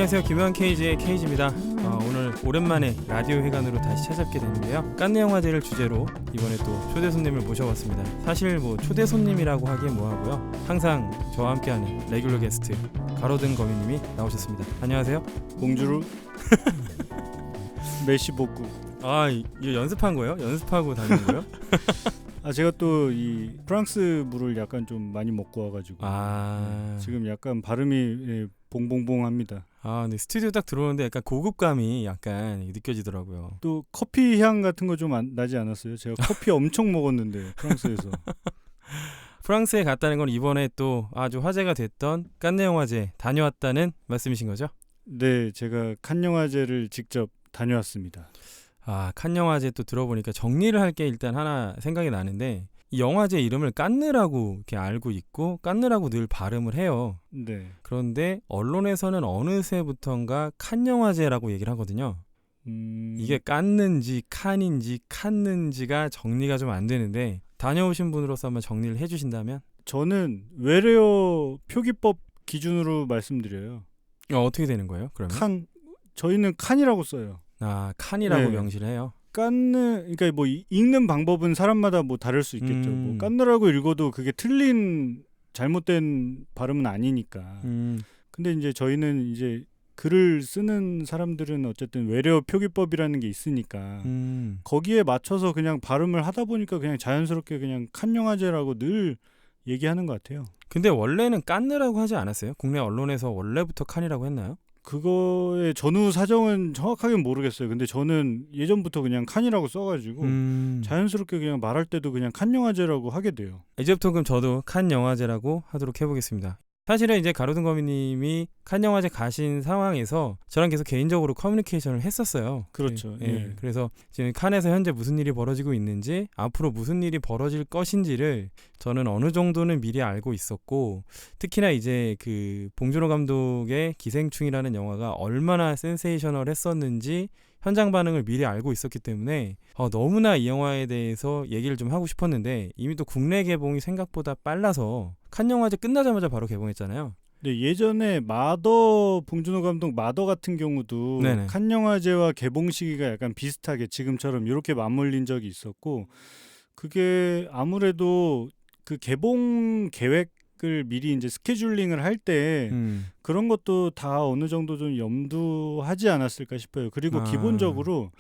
안녕하세요. 김현 케이지의 케이지입니다. 오늘 오랜만에 라디오 회관으로 다시 찾아뵙게 됐는데요. 깐느 영화제를 주제로 이번에 또 초대 손님을 모셔봤습니다. 사실 뭐 초대 손님이라고 하기엔 뭐하고요. 항상 저와 함께하는 레귤러 게스트 가로등 거미님이 나오셨습니다. 안녕하세요. 봉주루 메시 복구. 이거 연습한 거예요? 연습하고 다니는 거예요? 제가 또 이 프랑스 물을 약간 좀 많이 먹고 와가지고 지금 약간 발음이 봉봉봉합니다. 근데 스튜디오 딱 들어오는데 약간 고급감이 약간 느껴지더라고요. 또 커피 향 같은 거 좀 나지 않았어요? 제가 커피 엄청 먹었는데 프랑스에서. 프랑스에 갔다는 건 이번에 또 아주 화제가 됐던 깐느 영화제 다녀왔다는 말씀이신 거죠? 네, 제가 칸 영화제를 직접 다녀왔습니다. 칸 영화제 또 들어보니까 정리를 할 게 일단 하나 생각이 나는데, 이 영화제 이름을 깐느라고 이렇게 알고 있고 깐느라고 늘 발음을 해요. 네. 그런데 언론에서는 어느새부턴가 칸 영화제라고 얘기를 하거든요. 이게 깐는지 칸인지 칸는지가 정리가 좀 안 되는데, 다녀오신 분으로서 한번 정리를 해주신다면? 저는 외래어 표기법 기준으로 말씀드려요. 어떻게 되는 거예요? 그러면? 저희는 칸이라고 써요. 칸이라고 네. 명시를 해요. 깐느, 그러니까 뭐 읽는 방법은 사람마다 뭐 다를 수 있겠죠. 뭐 깐느라고 읽어도 그게 틀린 잘못된 발음은 아니니까. 근데 이제 저희는 이제 글을 쓰는 사람들은 어쨌든 외래어 표기법이라는 게 있으니까 거기에 맞춰서 그냥 발음을 하다 보니까 그냥 자연스럽게 그냥 칸 영화제라고 늘 얘기하는 것 같아요. 근데 원래는 깐느라고 하지 않았어요? 국내 언론에서 원래부터 칸이라고 했나요? 그거의 전후 사정은 정확하게 모르겠어요. 근데 저는 예전부터 그냥 칸이라고 써가지고 자연스럽게 그냥 말할 때도 그냥 칸 영화제라고 하게 돼요. 이제부터 그럼 저도 칸 영화제라고 하도록 해보겠습니다. 사실은 이제 가로등 거미님이 칸 영화제 가신 상황에서 저랑 계속 개인적으로 커뮤니케이션을 했었어요. 그렇죠. 예. 그래서 지금 칸에서 현재 무슨 일이 벌어지고 있는지, 앞으로 무슨 일이 벌어질 것인지를 저는 어느 정도는 미리 알고 있었고, 특히나 이제 그 봉준호 감독의 기생충이라는 영화가 얼마나 센세이셔널 했었는지 현장 반응을 미리 알고 있었기 때문에 너무나 이 영화에 대해서 얘기를 좀 하고 싶었는데, 이미 또 국내 개봉이 생각보다 빨라서 칸 영화제 끝나자마자 바로 개봉했잖아요. 네, 예전에 봉준호 감독 마더 같은 경우도 네네. 칸 영화제와 개봉 시기가 약간 비슷하게 지금처럼 이렇게 맞물린 적이 있었고, 그게 아무래도 그 개봉 계획을 미리 이제 스케줄링을 할 때 그런 것도 다 어느 정도 좀 염두하지 않았을까 싶어요. 그리고 기본적으로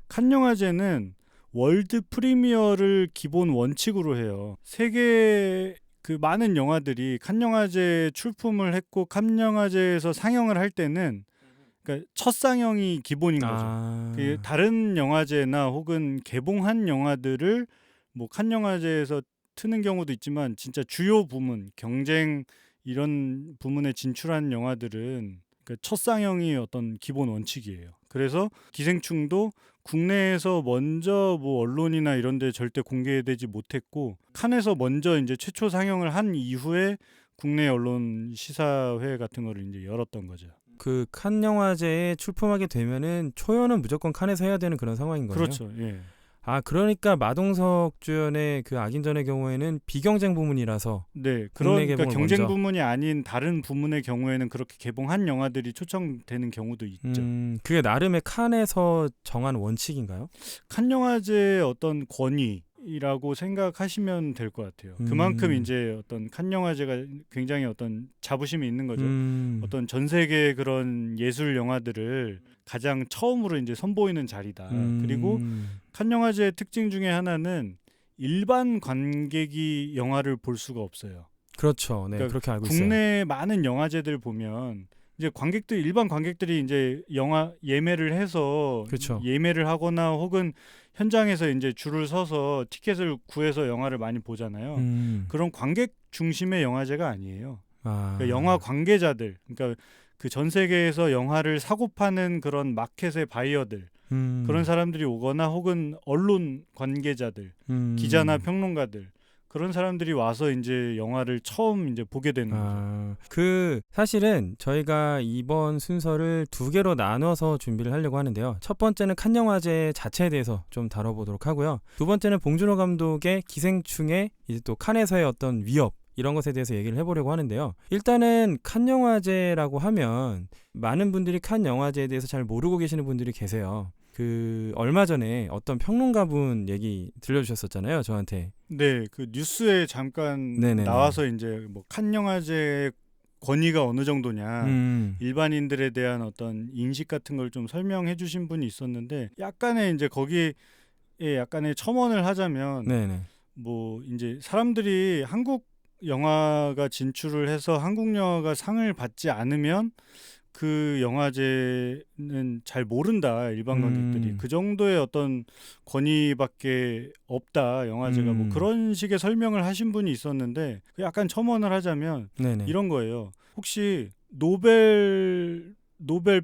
칸 영화제는 월드 프리미어를 기본 원칙으로 해요. 세계 그 많은 영화들이 칸 영화제 출품을 했고 칸 영화제에서 상영을 할 때는 그러니까 첫 상영이 기본인 거죠. 그 다른 영화제나 혹은 개봉한 영화들을 뭐 칸 영화제에서 트는 경우도 있지만 진짜 주요 부문, 경쟁 이런 부문에 진출한 영화들은 그 첫 상영이 어떤 기본 원칙이에요. 그래서 기생충도 국내에서 먼저 뭐 언론이나 이런 데 절대 공개되지 못했고, 칸에서 먼저 이제 최초 상영을 한 이후에 국내 언론 시사회 같은 거를 이제 열었던 거죠. 그 칸 영화제에 출품하게 되면은 초연은 무조건 칸에서 해야 되는 그런 상황인 거예요. 그렇죠. 예. 그러니까 마동석 주연의 그 악인전의 경우에는 비경쟁 부문이라서, 네, 그러니까 경쟁 먼저. 부문이 아닌 다른 부문의 경우에는 그렇게 개봉한 영화들이 초청되는 경우도 있죠. 그게 나름의 칸에서 정한 원칙인가요? 칸 영화제의 어떤 권위라고 생각하시면 될 것 같아요. 그만큼 이제 어떤 칸 영화제가 굉장히 어떤 자부심이 있는 거죠. 어떤 전 세계 그런 예술 영화들을 가장 처음으로 이제 선보이는 자리다. 그리고 칸 영화제의 특징 중에 하나는 일반 관객이 영화를 볼 수가 없어요. 그렇죠. 네, 그러니까 그렇게 알고 있어요. 국내 많은 영화제들 보면 이제 일반 관객들이 이제 영화 예매를 해서 그렇죠. 예매를 하거나 혹은 현장에서 이제 줄을 서서 티켓을 구해서 영화를 많이 보잖아요. 그런 관객 중심의 영화제가 아니에요. 그러니까 영화 관계자들, 그러니까 그 전 세계에서 영화를 사고 파는 그런 마켓의 바이어들, 그런 사람들이 오거나 혹은 언론 관계자들, 기자나 평론가들, 그런 사람들이 와서 이제 영화를 처음 이제 보게 되는 거죠. 그 사실은 저희가 이번 순서를 두 개로 나눠서 준비를 하려고 하는데요. 첫 번째는 칸 영화제 자체에 대해서 좀 다뤄보도록 하고요. 두 번째는 봉준호 감독의 기생충의 이제 또 칸에서의 어떤 위협, 이런 것에 대해서 얘기를 해보려고 하는데요. 일단은 칸 영화제라고 하면 많은 분들이 칸 영화제에 대해서 잘 모르고 계시는 분들이 계세요. 그 얼마 전에 어떤 평론가분 얘기 들려주셨었잖아요, 저한테. 네, 그 뉴스에 잠깐 네네네. 나와서 이제 뭐 칸 영화제 권위가 어느 정도냐, 일반인들에 대한 어떤 인식 같은 걸 좀 설명해 주신 분이 있었는데, 약간의 이제 거기에 약간의 첨언을 하자면 네네. 뭐 이제 사람들이 한국 영화가 진출을 해서 한국 영화가 상을 받지 않으면 그 영화제는 잘 모른다, 일반 관객들이. 그 정도의 어떤 권위밖에 없다, 영화제가. 뭐 그런 식의 설명을 하신 분이 있었는데, 약간 첨언을 하자면 네네. 이런 거예요. 혹시 노벨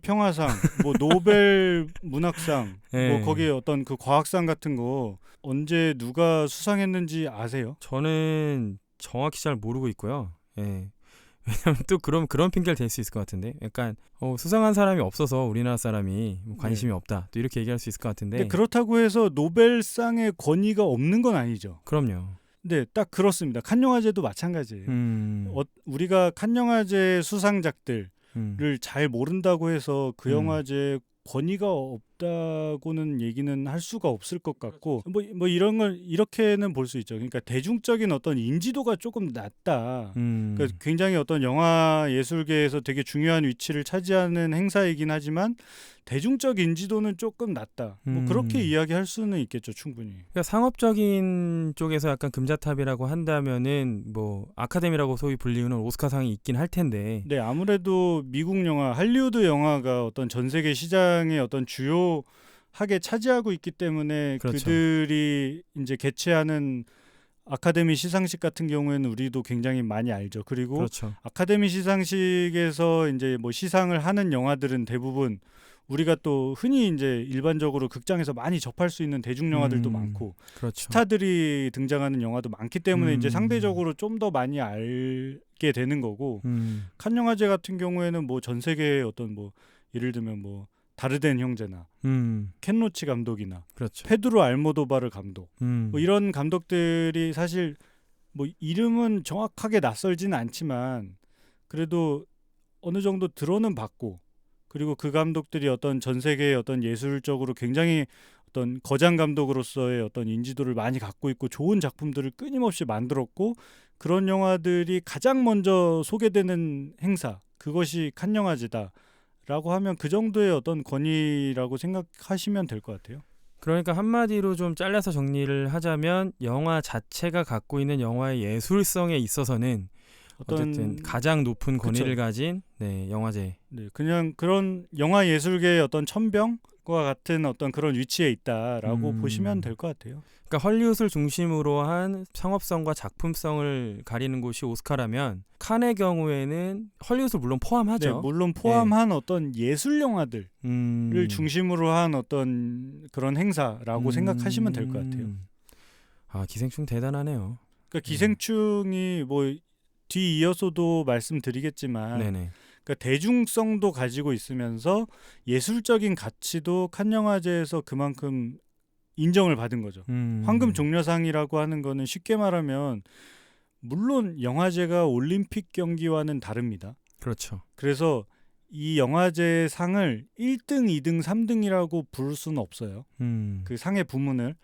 평화상, 뭐 노벨 문학상, 네. 뭐 거기에 어떤 그 과학상 같은 거 언제 누가 수상했는지 아세요? 저는 정확히 잘 모르고 있고요. 예. 왜냐면 또 그런 핑계를 댈 수 있을 것 같은데, 약간 수상한 사람이 없어서 우리나라 사람이 뭐 관심이 없다, 또 이렇게 얘기할 수 있을 것 같은데. 근데 그렇다고 해서 노벨상의 권위가 없는 건 아니죠. 그럼요. 네, 딱 그렇습니다. 칸 영화제도 마찬가지예요. 우리가 칸 영화제 수상작들을 잘 모른다고 해서 그 영화제에 권위가 없다고는 얘기는 할 수가 없을 것 같고, 뭐 이런 걸 이렇게는 볼 수 있죠. 그러니까 대중적인 어떤 인지도가 조금 낮다. 그러니까 굉장히 어떤 영화 예술계에서 되게 중요한 위치를 차지하는 행사이긴 하지만 대중적 인지도는 조금 낮다. 뭐 그렇게 이야기할 수는 있겠죠, 충분히. 그러니까 상업적인 쪽에서 약간 금자탑이라고 한다면은 뭐 아카데미라고 소위 불리우는 오스카상이 있긴 할 텐데. 네, 아무래도 미국 영화, 할리우드 영화가 어떤 전 세계 시장의 어떤 주요하게 차지하고 있기 때문에, 그렇죠. 그들이 이제 개최하는 아카데미 시상식 같은 경우에는 우리도 굉장히 많이 알죠. 그리고 그렇죠. 아카데미 시상식에서 이제 뭐 시상을 하는 영화들은 대부분 우리가 또 흔히 이제 일반적으로 극장에서 많이 접할 수 있는 대중 영화들도 많고, 그렇죠. 스타들이 등장하는 영화도 많기 때문에 이제 상대적으로 좀 더 많이 알게 되는 거고, 칸 영화제 같은 경우에는 뭐 전 세계의 어떤 뭐 예를 들면 뭐 다르덴 형제나 켄 로치 감독이나 그렇죠. 페드로 알모도바르 감독, 뭐 이런 감독들이 사실 뭐 이름은 정확하게 낯설지는 않지만 그래도 어느 정도 들어는 봤고, 그리고 그 감독들이 어떤 전 세계의 어떤 예술적으로 굉장히 어떤 거장 감독으로서의 어떤 인지도를 많이 갖고 있고 좋은 작품들을 끊임없이 만들었고, 그런 영화들이 가장 먼저 소개되는 행사, 그것이 칸 영화제다라고 하면 그 정도의 어떤 권위라고 생각하시면 될 것 같아요. 그러니까 한마디로 좀 잘라서 정리를 하자면 영화 자체가 갖고 있는 영화의 예술성에 있어서는 어쨌든 가장 높은 권위를 그쵸. 가진 영화제. 네, 그냥 그런 영화 예술계의 어떤 천병과 같은 어떤 그런 위치에 있다라고 보시면 될 것 같아요. 그러니까 헐리우드를 중심으로 한 상업성과 작품성을 가리는 곳이 오스카라면, 칸의 경우에는 헐리우드를 물론 포함하죠. 네, 물론 포함한 어떤 예술 영화들을 중심으로 한 어떤 그런 행사라고 생각하시면 될 것 같아요. 아, 기생충 대단하네요. 그러니까 기생충이 뭐 뒤이어서도 말씀드리겠지만, 그러니까 대중성도 가지고 있으면서 예술적인 가치도 칸 영화제에서 그만큼 인정을 받은 거죠. 황금 종려상이라고 하는 거는 쉽게 말하면 물론 영화제가 올림픽 경기와는 다릅니다. 그렇죠. 그래서 이 영화제 상을 1등, 2등, 3등이라고 부를 수는 없어요. 그 상의 부문을.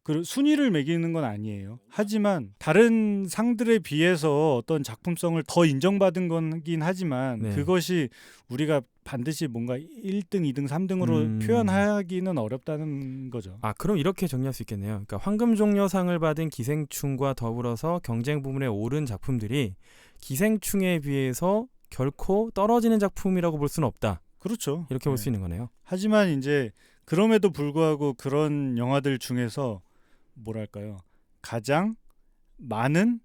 그 순위를 매기는 건 아니에요. 하지만 다른 상들에 비해서 어떤 작품성을 더 인정받은 거긴 하지만 그것이 우리가 반드시 뭔가 1등, 2등, 3등으로 표현하기는 어렵다는 거죠. 아, 그럼 이렇게 정리할 수 있겠네요. 그러니까 황금종려상을 받은 기생충과 더불어서 경쟁 부문에 오른 작품들이 기생충에 비해서 결코 떨어지는 작품이라고 볼 수는 없다. 그렇죠. 이렇게 볼 수 있는 거네요. 하지만 이제 그럼에도 불구하고 그런 영화들 중에서 뭐랄까요, 가장 많은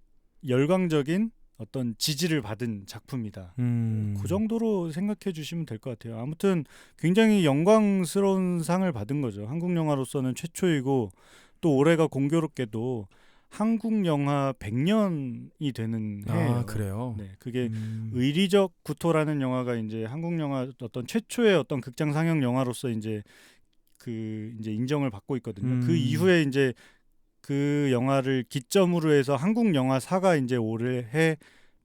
열광적인 어떤 지지를 받은 작품이다. 그 정도로 생각해 주시면 될 것 같아요. 아무튼 굉장히 영광스러운 상을 받은 거죠. 한국 영화로서는 최초이고, 또 올해가 공교롭게도 한국 영화 100년이 되는 해예요. 아, 그래요? 네, 그게 의리적 구토라는 영화가 이제 한국 영화 어떤 최초의 어떤 극장 상영 영화로서 이제 인정을 받고 있거든요. 그 이후에 이제 그 영화를 기점으로 해서 한국 영화사가 이제 올해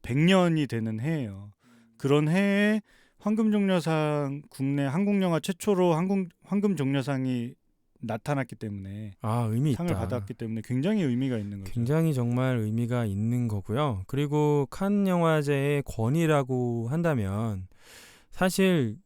100년이 되는 해예요. 그런 해에 황금종려상 국내 한국 영화 최초로 황금종려상이 나타났기 때문에 아, 의미 상을 있다. 받았기 때문에 굉장히 의미가 있는 거죠. 굉장히 정말 의미가 있는 거고요. 그리고 칸 영화제의 권위라고 한다면 사실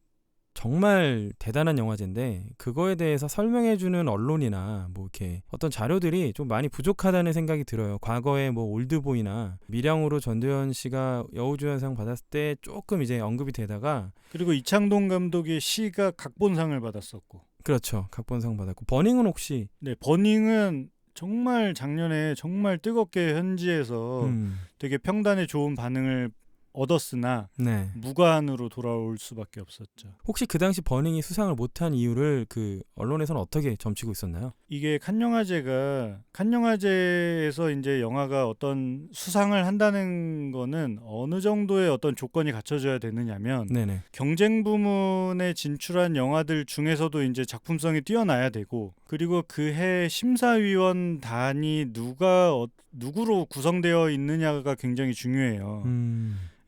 정말 대단한 영화제인데 그거에 대해서 설명해주는 언론이나 뭐 이렇게 어떤 자료들이 좀 많이 부족하다는 생각이 들어요. 과거에 뭐 올드보이나 밀양으로 전도연 씨가 여우주연상 받았을 때 조금 이제 언급이 되다가 그리고 이창동 감독의 시가 각본상을 받았었고, 그렇죠. 각본상 받았고 버닝은 혹시 네, 버닝은 정말 작년에 정말 뜨겁게 현지에서 되게 평단에 좋은 반응을 얻었으나 네. 무관으로 돌아올 수밖에 없었죠. 혹시 그 당시 버닝이 수상을 못한 이유를 그 언론에서는 어떻게 점치고 있었나요? 이게 칸 영화제에서 이제 영화가 어떤 수상을 한다는 거는 어느 정도의 어떤 조건이 갖춰져야 되느냐면 네네. 경쟁 부문에 진출한 영화들 중에서도 이제 작품성이 뛰어나야 되고, 그리고 그 해 심사위원단이 누구로 구성되어 있느냐가 굉장히 중요해요.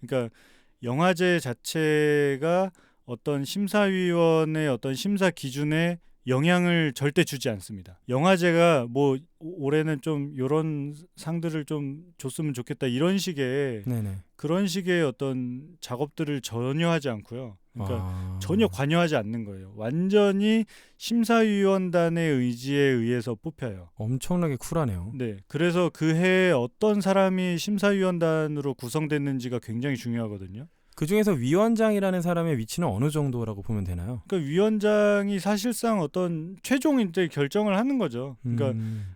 그러니까 영화제 자체가 어떤 심사위원의 어떤 심사 기준에 영향을 절대 주지 않습니다. 영화제가 뭐 올해는 좀 이런 상들을 좀 줬으면 좋겠다 이런 식의 네네. 그런 식의 어떤 작업들을 전혀 하지 않고요. 그러니까 전혀 관여하지 않는 거예요. 완전히 심사위원단의 의지에 의해서 뽑혀요. 엄청나게 쿨하네요. 네, 그래서 그 해에 어떤 사람이 심사위원단으로 구성됐는지가 굉장히 중요하거든요. 그 중에서 위원장이라는 사람의 위치는 어느 정도라고 보면 되나요? 그러니까 위원장이 사실상 어떤 최종 이제 결정을 하는 거죠. 그러니까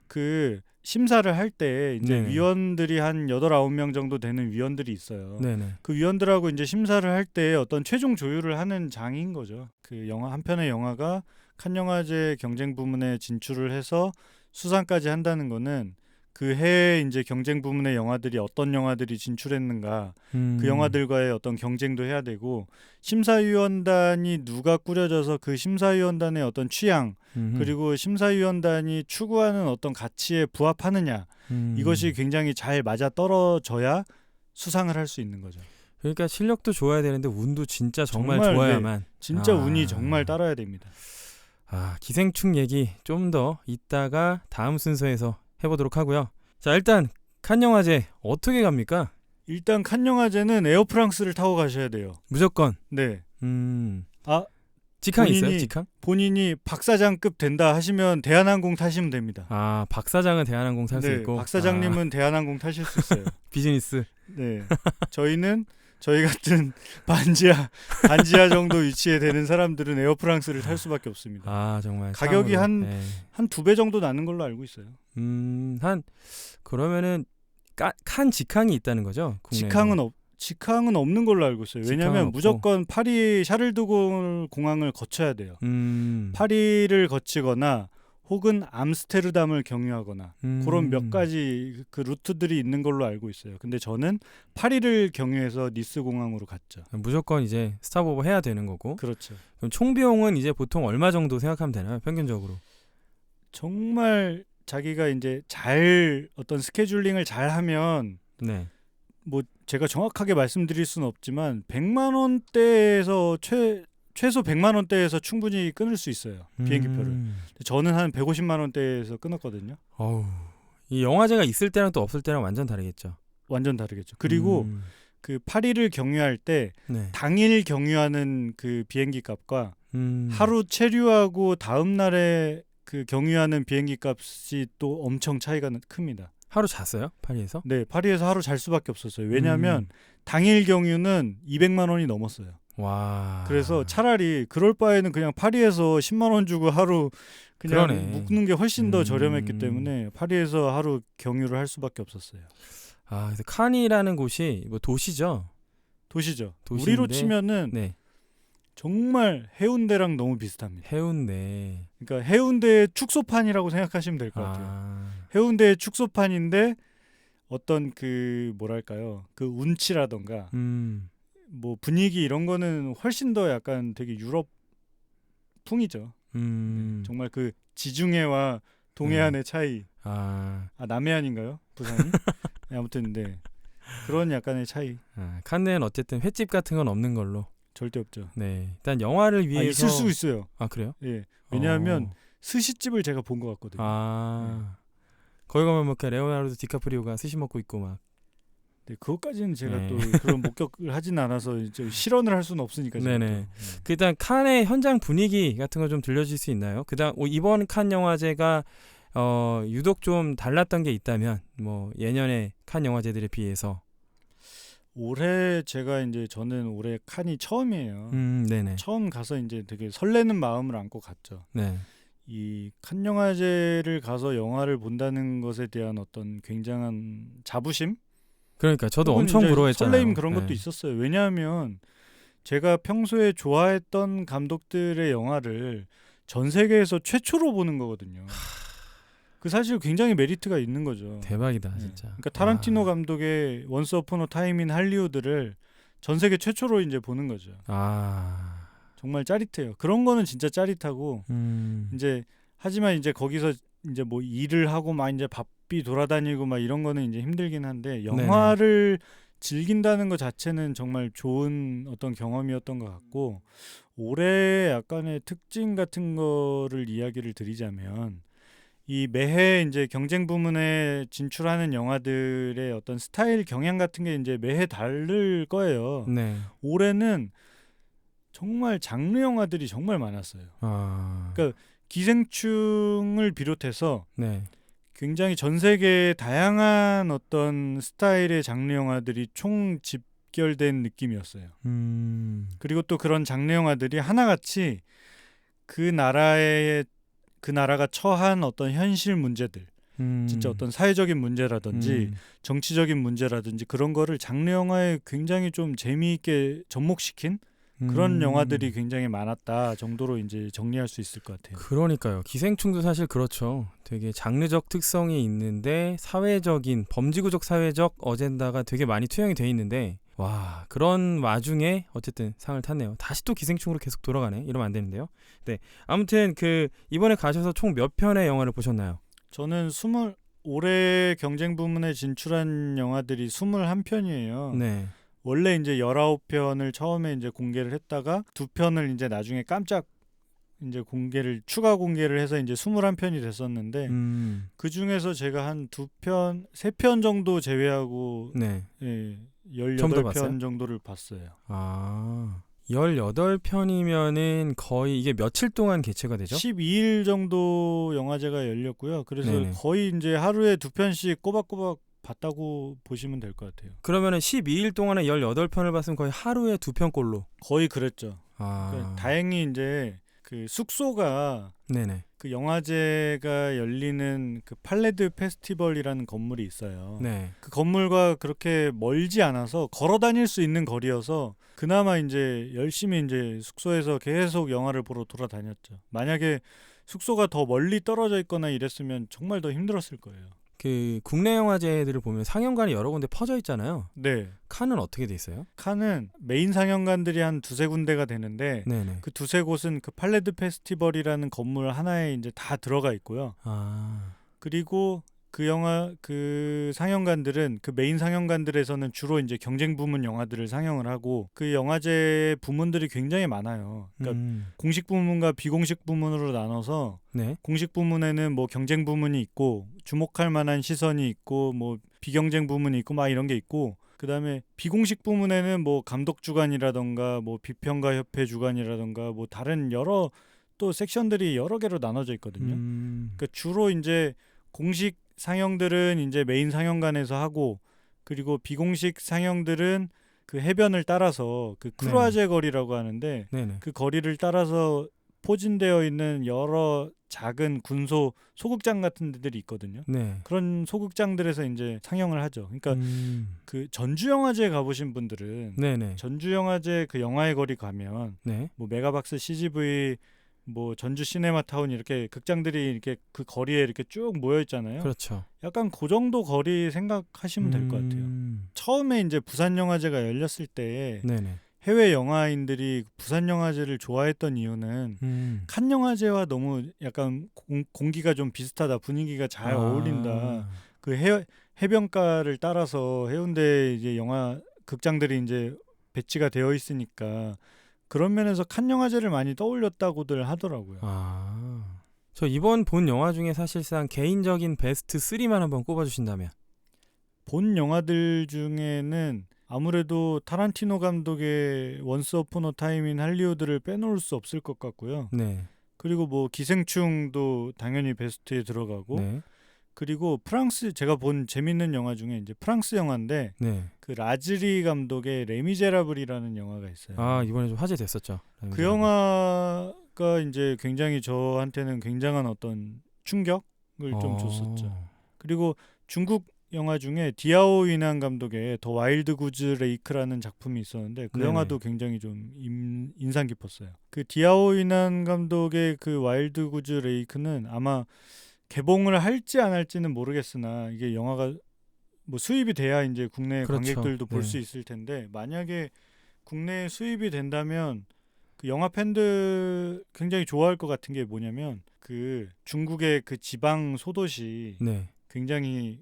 그 심사를 할 때 이제 네네. 위원들이 한 8, 9명 정도 되는 위원들이 있어요. 네네. 그 위원들하고 이제 심사를 할 때 어떤 최종 조율을 하는 장인 거죠. 그 영화 한 편의 영화가 칸 영화제 경쟁 부문에 진출을 해서 수상까지 한다는 거는 그 해에 이제 경쟁 부문의 영화들이 어떤 영화들이 진출했는가, 그 영화들과의 어떤 경쟁도 해야 되고, 심사위원단이 누가 꾸려져서 그 심사위원단의 어떤 취향, 그리고 심사위원단이 추구하는 어떤 가치에 부합하느냐, 이것이 굉장히 잘 맞아 떨어져야 수상을 할 수 있는 거죠. 그러니까 실력도 좋아야 되는데 운도 진짜 정말 정말, 좋아야만. 진짜 운이 정말 따라야 됩니다. 기생충 얘기 좀 더 이따가 다음 순서에서 해보도록 하고요. 자, 일단 칸 영화제 어떻게 갑니까? 일단 칸 영화제는 에어프랑스를 타고 가셔야 돼요. 무조건. 네. 직항 있어요? 직항? 본인이 박사장급 된다 하시면 대한항공 타시면 됩니다. 박사장은 대한항공 탈 수 있고. 박사장님은 대한항공 타실 수 있어요. 비즈니스. 네. 저희 같은 반지하 정도 위치에 되는 사람들은 에어프랑스를 탈 수밖에 없습니다. 정말 가격이 한 2배 정도 나는 걸로 알고 있어요. 그러면은 칸 직항이 있다는 거죠? 국내에서. 직항은 없는 걸로 알고 있어요. 왜냐하면 무조건 파리 샤를드골 공항을 거쳐야 돼요. 파리를 거치거나 혹은 암스테르담을 경유하거나 그런 몇 가지 그 루트들이 있는 걸로 알고 있어요. 근데 저는 파리를 경유해서 니스 공항으로 갔죠. 무조건 이제 스탑오버 해야 되는 거고. 그렇죠. 그럼 총 비용은 이제 보통 얼마 정도 생각하면 되나요? 평균적으로. 정말 자기가 이제 어떤 스케줄링을 잘 하면 네. 뭐 제가 정확하게 말씀드릴 수는 없지만 100만 원대에서 최소 100만 원대에서 충분히 끊을 수 있어요. 비행기표를. 저는 한 150만 원대에서 끊었거든요. 이 영화제가 있을 때랑 또 없을 때랑 완전 다르겠죠. 완전 다르겠죠. 그리고 그 파리를 경유할 때 네. 당일 경유하는 그 비행기 값과 하루 체류하고 다음 날에 그 경유하는 비행기 값이 또 엄청 차이가 큽니다. 하루 잤어요? 파리에서? 네, 파리에서 하루 잘 수밖에 없었어요. 왜냐하면 당일 경유는 200만 원이 넘었어요. 와. 그래서 차라리 그럴 바에는 그냥 파리에서 10만 원 주고 하루 그냥 묵는 게 훨씬 더 저렴했기 때문에 파리에서 하루 경유를 할 수밖에 없었어요. 그래서 칸이라는 곳이 뭐 도시죠? 도시죠. 도시인데, 우리로 치면은 네. 정말 해운대랑 너무 비슷합니다. 해운대. 그러니까 해운대의 축소판이라고 생각하시면 될 것 같아요. 해운대의 축소판인데 어떤 그 뭐랄까요? 그 운치라던가 뭐 분위기 이런 거는 훨씬 더 약간 되게 유럽풍이죠. 정말 그 지중해와 동해안의 차이. 아, 남해안인가요? 부산이? 네, 아무튼 네. 그런 약간의 차이. 칸네는 어쨌든 횟집 같은 건 없는 걸로. 절대 없죠. 네. 일단 영화를 위해서 있을 수 있어요. 아, 그래요? 예. 왜냐하면 어. 스시집을 제가 본 것 같거든요. 거기 가면 뭐 레오나르도 디카프리오가 스시 먹고 있고 막. 네, 그것까지는 제가 네. 또 그런 목격을 하진 않아서 이제 실언을 할 수는 없으니까. 제가 네네. 또. 그 일단 칸의 현장 분위기 같은 거 좀 들려줄 수 있나요? 그다음 이번 칸 영화제가 유독 좀 달랐던 게 있다면 뭐 예년의 칸 영화제들에 비해서. 올해 저는 올해 칸이 처음이에요. 네네. 처음 가서 이제 되게 설레는 마음을 안고 갔죠. 네. 이 칸 영화제를 가서 영화를 본다는 것에 대한 어떤 굉장한 자부심? 그러니까 저도 혹은 엄청 이제 부러워했잖아요. 설레임 그런 것도 네. 있었어요. 왜냐하면 제가 평소에 좋아했던 감독들의 영화를 전 세계에서 최초로 보는 거거든요. 그 사실 굉장히 메리트가 있는 거죠. 대박이다 네. 진짜. 그러니까 타란티노 감독의 원스 어폰 어 타임 인 할리우드를 전 세계 최초로 이제 보는 거죠. 정말 짜릿해요. 그런 거는 진짜 짜릿하고 이제 하지만 이제 거기서 이제 뭐 일을 하고 막 이제 바삐 돌아다니고 막 이런 거는 이제 힘들긴 한데 영화를 즐긴다는 것 자체는 정말 좋은 어떤 경험이었던 것 같고 올해 약간의 특징 같은 거를 이야기를 드리자면 이 매해 이제 경쟁 부문에 진출하는 영화들의 어떤 스타일 경향 같은 게 이제 매해 다를 거예요. 네. 올해는 정말 장르 영화들이 정말 많았어요. 그러니까 기생충을 비롯해서 네. 굉장히 전 세계의 다양한 어떤 스타일의 장르 영화들이 총 집결된 느낌이었어요. 그리고 또 그런 장르 영화들이 하나같이 그 나라가 처한 어떤 현실 문제들, 진짜 어떤 사회적인 문제라든지 정치적인 문제라든지 그런 거를 장르 영화에 굉장히 좀 재미있게 접목시킨 그런 영화들이 굉장히 많았다 정도로 이제 정리할 수 있을 것 같아요. 그러니까요. 기생충도 사실 그렇죠. 되게 장르적 특성이 있는데 사회적인 범지구적 사회적 어젠다가 되게 많이 투영이 돼 있는데 와 그런 와중에 어쨌든 상을 탔네요. 다시 또 기생충으로 계속 돌아가네. 이러면 안 되는데요. 네 아무튼 그 이번에 가셔서 총 몇 편의 영화를 보셨나요? 저는 올해 경쟁 부문에 진출한 영화들이 21편이에요. 네. 원래 이제 19편을 처음에 이제 공개를 했다가 2편을 이제 나중에 깜짝 이제 추가 공개를 해서 이제 21편이 됐었는데 그 중에서 제가 한 2편, 3편 정도 제외하고 네. 예, 전부 다 봤어요? 18편 정도를 봤어요. 18편이면은 거의 이게 며칠 동안 개최가 되죠? 12일 정도 영화제가 열렸고요. 그래서 네네. 거의 이제 하루에 2편씩 꼬박꼬박 봤다고 보시면 될 것 같아요. 그러면은 12일 동안에 18편을 봤으면 거의 하루에 2편꼴로. 거의 그랬죠. 그러니까 다행히 이제 그 숙소가 네네. 그 영화제가 열리는 그 팔레드 페스티벌이라는 건물이 있어요. 네. 그 건물과 그렇게 멀지 않아서 걸어 다닐 수 있는 거리여서 그나마 이제 열심히 이제 숙소에서 계속 영화를 보러 돌아다녔죠. 만약에 숙소가 더 멀리 떨어져 있거나 이랬으면 정말 더 힘들었을 거예요. 그 국내 영화제들을 보면 상영관이 여러 군데 퍼져 있잖아요. 네. 칸은 어떻게 돼 있어요? 칸은 메인 상영관들이 한 2-3군데가 되는데 네네. 그 2-3곳은 그 팔레드 페스티벌이라는 건물 하나에 이제 다 들어가 있고요. 그리고 그 상영관들은 그 메인 상영관들에서는 주로 이제 경쟁 부문 영화들을 상영을 하고 그 영화제 부문들이 굉장히 많아요. 그러니까 공식 부문과 비공식 부문으로 나눠서 네. 공식 부문에는 뭐 경쟁 부문이 있고 주목할 만한 시선이 있고 뭐 비경쟁 부문이 있고 막 이런 게 있고 그다음에 비공식 부문에는 뭐 감독 주관이라던가 뭐 비평가 협회 주관이라던가 뭐 다른 여러 또 섹션들이 여러 개로 나눠져 있거든요. 그러니까 주로 이제 공식 상영들은 이제 메인 상영관에서 하고 그리고 비공식 상영들은 그 해변을 따라서 그 크루아제 거리라고 하는데 네네. 그 거리를 따라서 포진되어 있는 여러 작은 군소 소극장 같은 데들이 있거든요. 네. 그런 소극장들에서 이제 상영을 하죠. 그러니까 그 전주 영화제 가보신 분들은 네네. 전주 영화제 그 영화의 거리 가면 네. 뭐 메가박스 CGV 뭐 전주 시네마타운 이렇게 극장들이 이렇게 그 거리에 이렇게 쭉 모여 있잖아요. 그렇죠. 약간 그 정도 거리 생각하시면 될 것 같아요. 처음에 이제 부산 영화제가 열렸을 때 네네. 해외 영화인들이 부산 영화제를 좋아했던 이유는 칸 영화제와 너무 약간 공기가 좀 비슷하다, 분위기가 잘 어울린다. 그 해변가를 따라서 해운대 이제 영화 극장들이 이제 배치가 되어 있으니까 그런 면에서 칸 영화제를 많이 떠올렸다고들 하더라고요. 저 이번 본 영화 중에 사실상 개인적인 베스트 3만 한번 꼽아주신다면? 본 영화들 중에는 아무래도 타란티노 감독의 원스 어폰 어 타임 인 할리우드를 빼놓을 수 없을 것 같고요. 네. 그리고 뭐 기생충도 당연히 베스트에 들어가고, 네. 그리고 프랑스, 제가 본 재밌는 영화 중에 이제 프랑스 영화인데 네. 그 라즈리 감독의 레미제라블이라는 영화가 있어요. 이번에 좀 화제됐었죠. 그 영화가 이제 굉장히 저한테는 굉장한 어떤 충격을 좀 줬었죠. 그리고 중국 영화 중에 디아오 위난 감독의 더 와일드 구즈 레이크라는 작품이 있었는데 그 네네. 영화도 굉장히 좀 인상 깊었어요. 그 디아오 위난 감독의 그 와일드 구즈 레이크는 아마 개봉을 할지 안 할지는 모르겠으나 이게 영화가 뭐 수입이 돼야 이제 국내 그렇죠. 관객들도 볼 네. 수 있을 텐데, 만약에 국내 수입이 된다면 그 영화 팬들 굉장히 좋아할 것 같은 게 뭐냐면 그 중국의 그 지방 소도시 네. 굉장히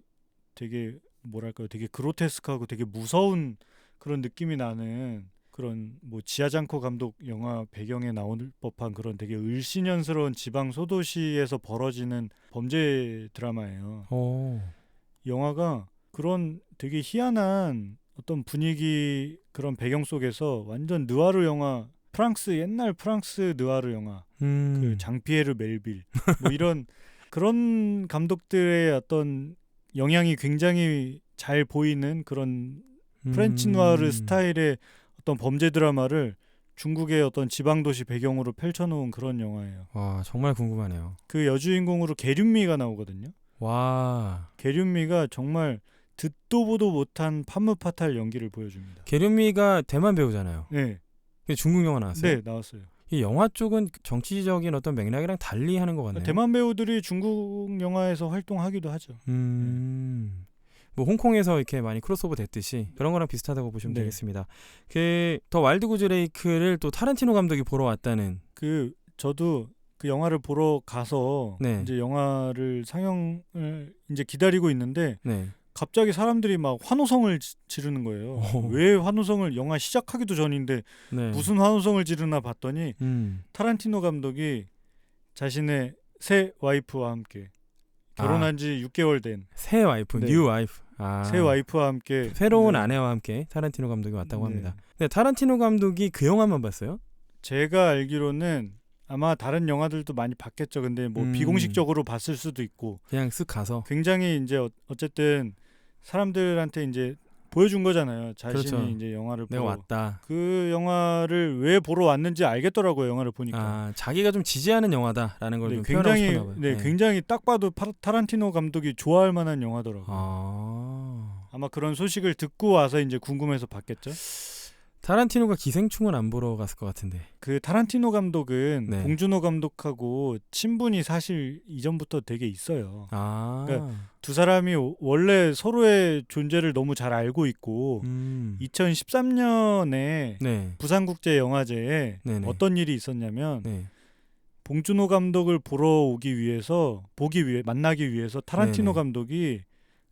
되게 뭐랄까요, 되게 그로테스크하고 되게 무서운 그런 느낌이 나는 그런 뭐 지하장코 감독 영화 배경에 나올 법한 그런 되게 을씨년스러운 지방 소도시에서 벌어지는 범죄 드라마예요. 영화가 그런 되게 희한한 어떤 분위기, 그런 배경 속에서 완전 느와르 영화, 프랑스 옛날 프랑스 느와르 영화, 그 장피에르 멜빌 뭐 이런 그런 감독들의 어떤 영향이 굉장히 잘 보이는 그런 프렌치 누아르 스타일의 어떤 범죄 드라마를 중국의 어떤 지방 도시 배경으로 펼쳐놓은 그런 영화예요. 와, 정말 궁금하네요. 그 여주인공으로 계륜미가 나오거든요. 와, 계륜미가 정말 듣도 보도 못한 판무파탈 연기를 보여줍니다. 계륜미가 대만 배우잖아요. 네, 근데 중국 영화 나왔어요. 네 나왔어요. 이 영화 쪽은 정치적인 어떤 맥락이랑 달리 하는 것 같네요. 대만 배우들이 중국 영화에서 활동하기도 하죠. 뭐 홍콩에서 이렇게 많이 크로스오버 됐듯이 그런 거랑 비슷하다고 보시면 네. 되겠습니다. 그 더 와일드 구즈 레이크를 또 타란티노 감독이 보러 왔다는. 그 저도 그 영화를 보러 가서 네. 이제 영화를 상영을 이제 기다리고 있는데 네. 갑자기 사람들이 막 환호성을 지르는 거예요. 왜 환호성을, 영화 시작하기도 전인데 네. 무슨 환호성을 지르나 봤더니 음. 타란티노 감독이 자신의 새 와이프와 함께 결혼한 지 6개월 된 새 와이프, 네. 뉴 와이프. 새 와이프와 함께 새로운 네. 아내와 함께 타란티노 감독이 왔다고 네. 합니다. 근데 타란티노 감독이 그 영화만 봤어요? 제가 알기로는 아마 다른 영화들도 많이 봤겠죠. 근데 뭐 비공식적으로 봤을 수도 있고 그냥 쓱 가서. 굉장히 이제 어쨌든 사람들한테 이제 보여준 거잖아요. 자신이 그렇죠. 이제 영화를 내가 보러 왔다. 그 영화를 왜 보러 왔는지 알겠더라고요. 영화를 보니까. 자기가 좀 지지하는 영화다라는 걸 네, 좀 표현하고 굉장히 싶나 봐요. 굉장히 딱 봐도 타란티노 감독이 좋아할 만한 영화더라고요. 아마 그런 소식을 듣고 와서 이제 궁금해서 봤겠죠. 타란티노가 기생충은 안 보러 갔을 것 같은데. 그 타란티노 감독은 네. 봉준호 감독하고 친분이 사실 이전부터 되게 있어요. 그러니까 두 사람이 원래 서로의 존재를 너무 잘 알고 있고 2013년에 네. 부산국제영화제에 네네. 어떤 일이 있었냐면 네. 봉준호 감독을 만나기 위해서 타란티노 네네. 감독이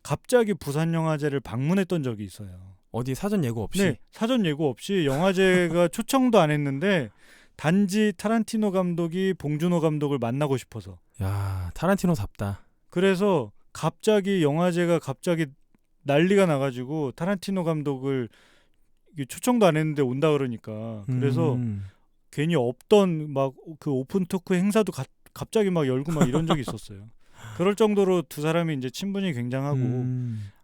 갑자기 부산영화제를 방문했던 적이 있어요. 어디 사전 예고 없이? 네, 사전 예고 없이 영화제가 초청도 안 했는데 단지 타란티노 감독이 봉준호 감독을 만나고 싶어서. 야, 타란티노답다. 그래서 갑자기 영화제가 난리가 나가지고 타란티노 감독을 초청도 안 했는데 온다 그러니까. 그래서 괜히 없던 막 그 오픈 토크 행사도 갑자기 막 열고 막 이런 적이 있었어요. 그럴 정도로 두 사람이 이제 친분이 굉장하고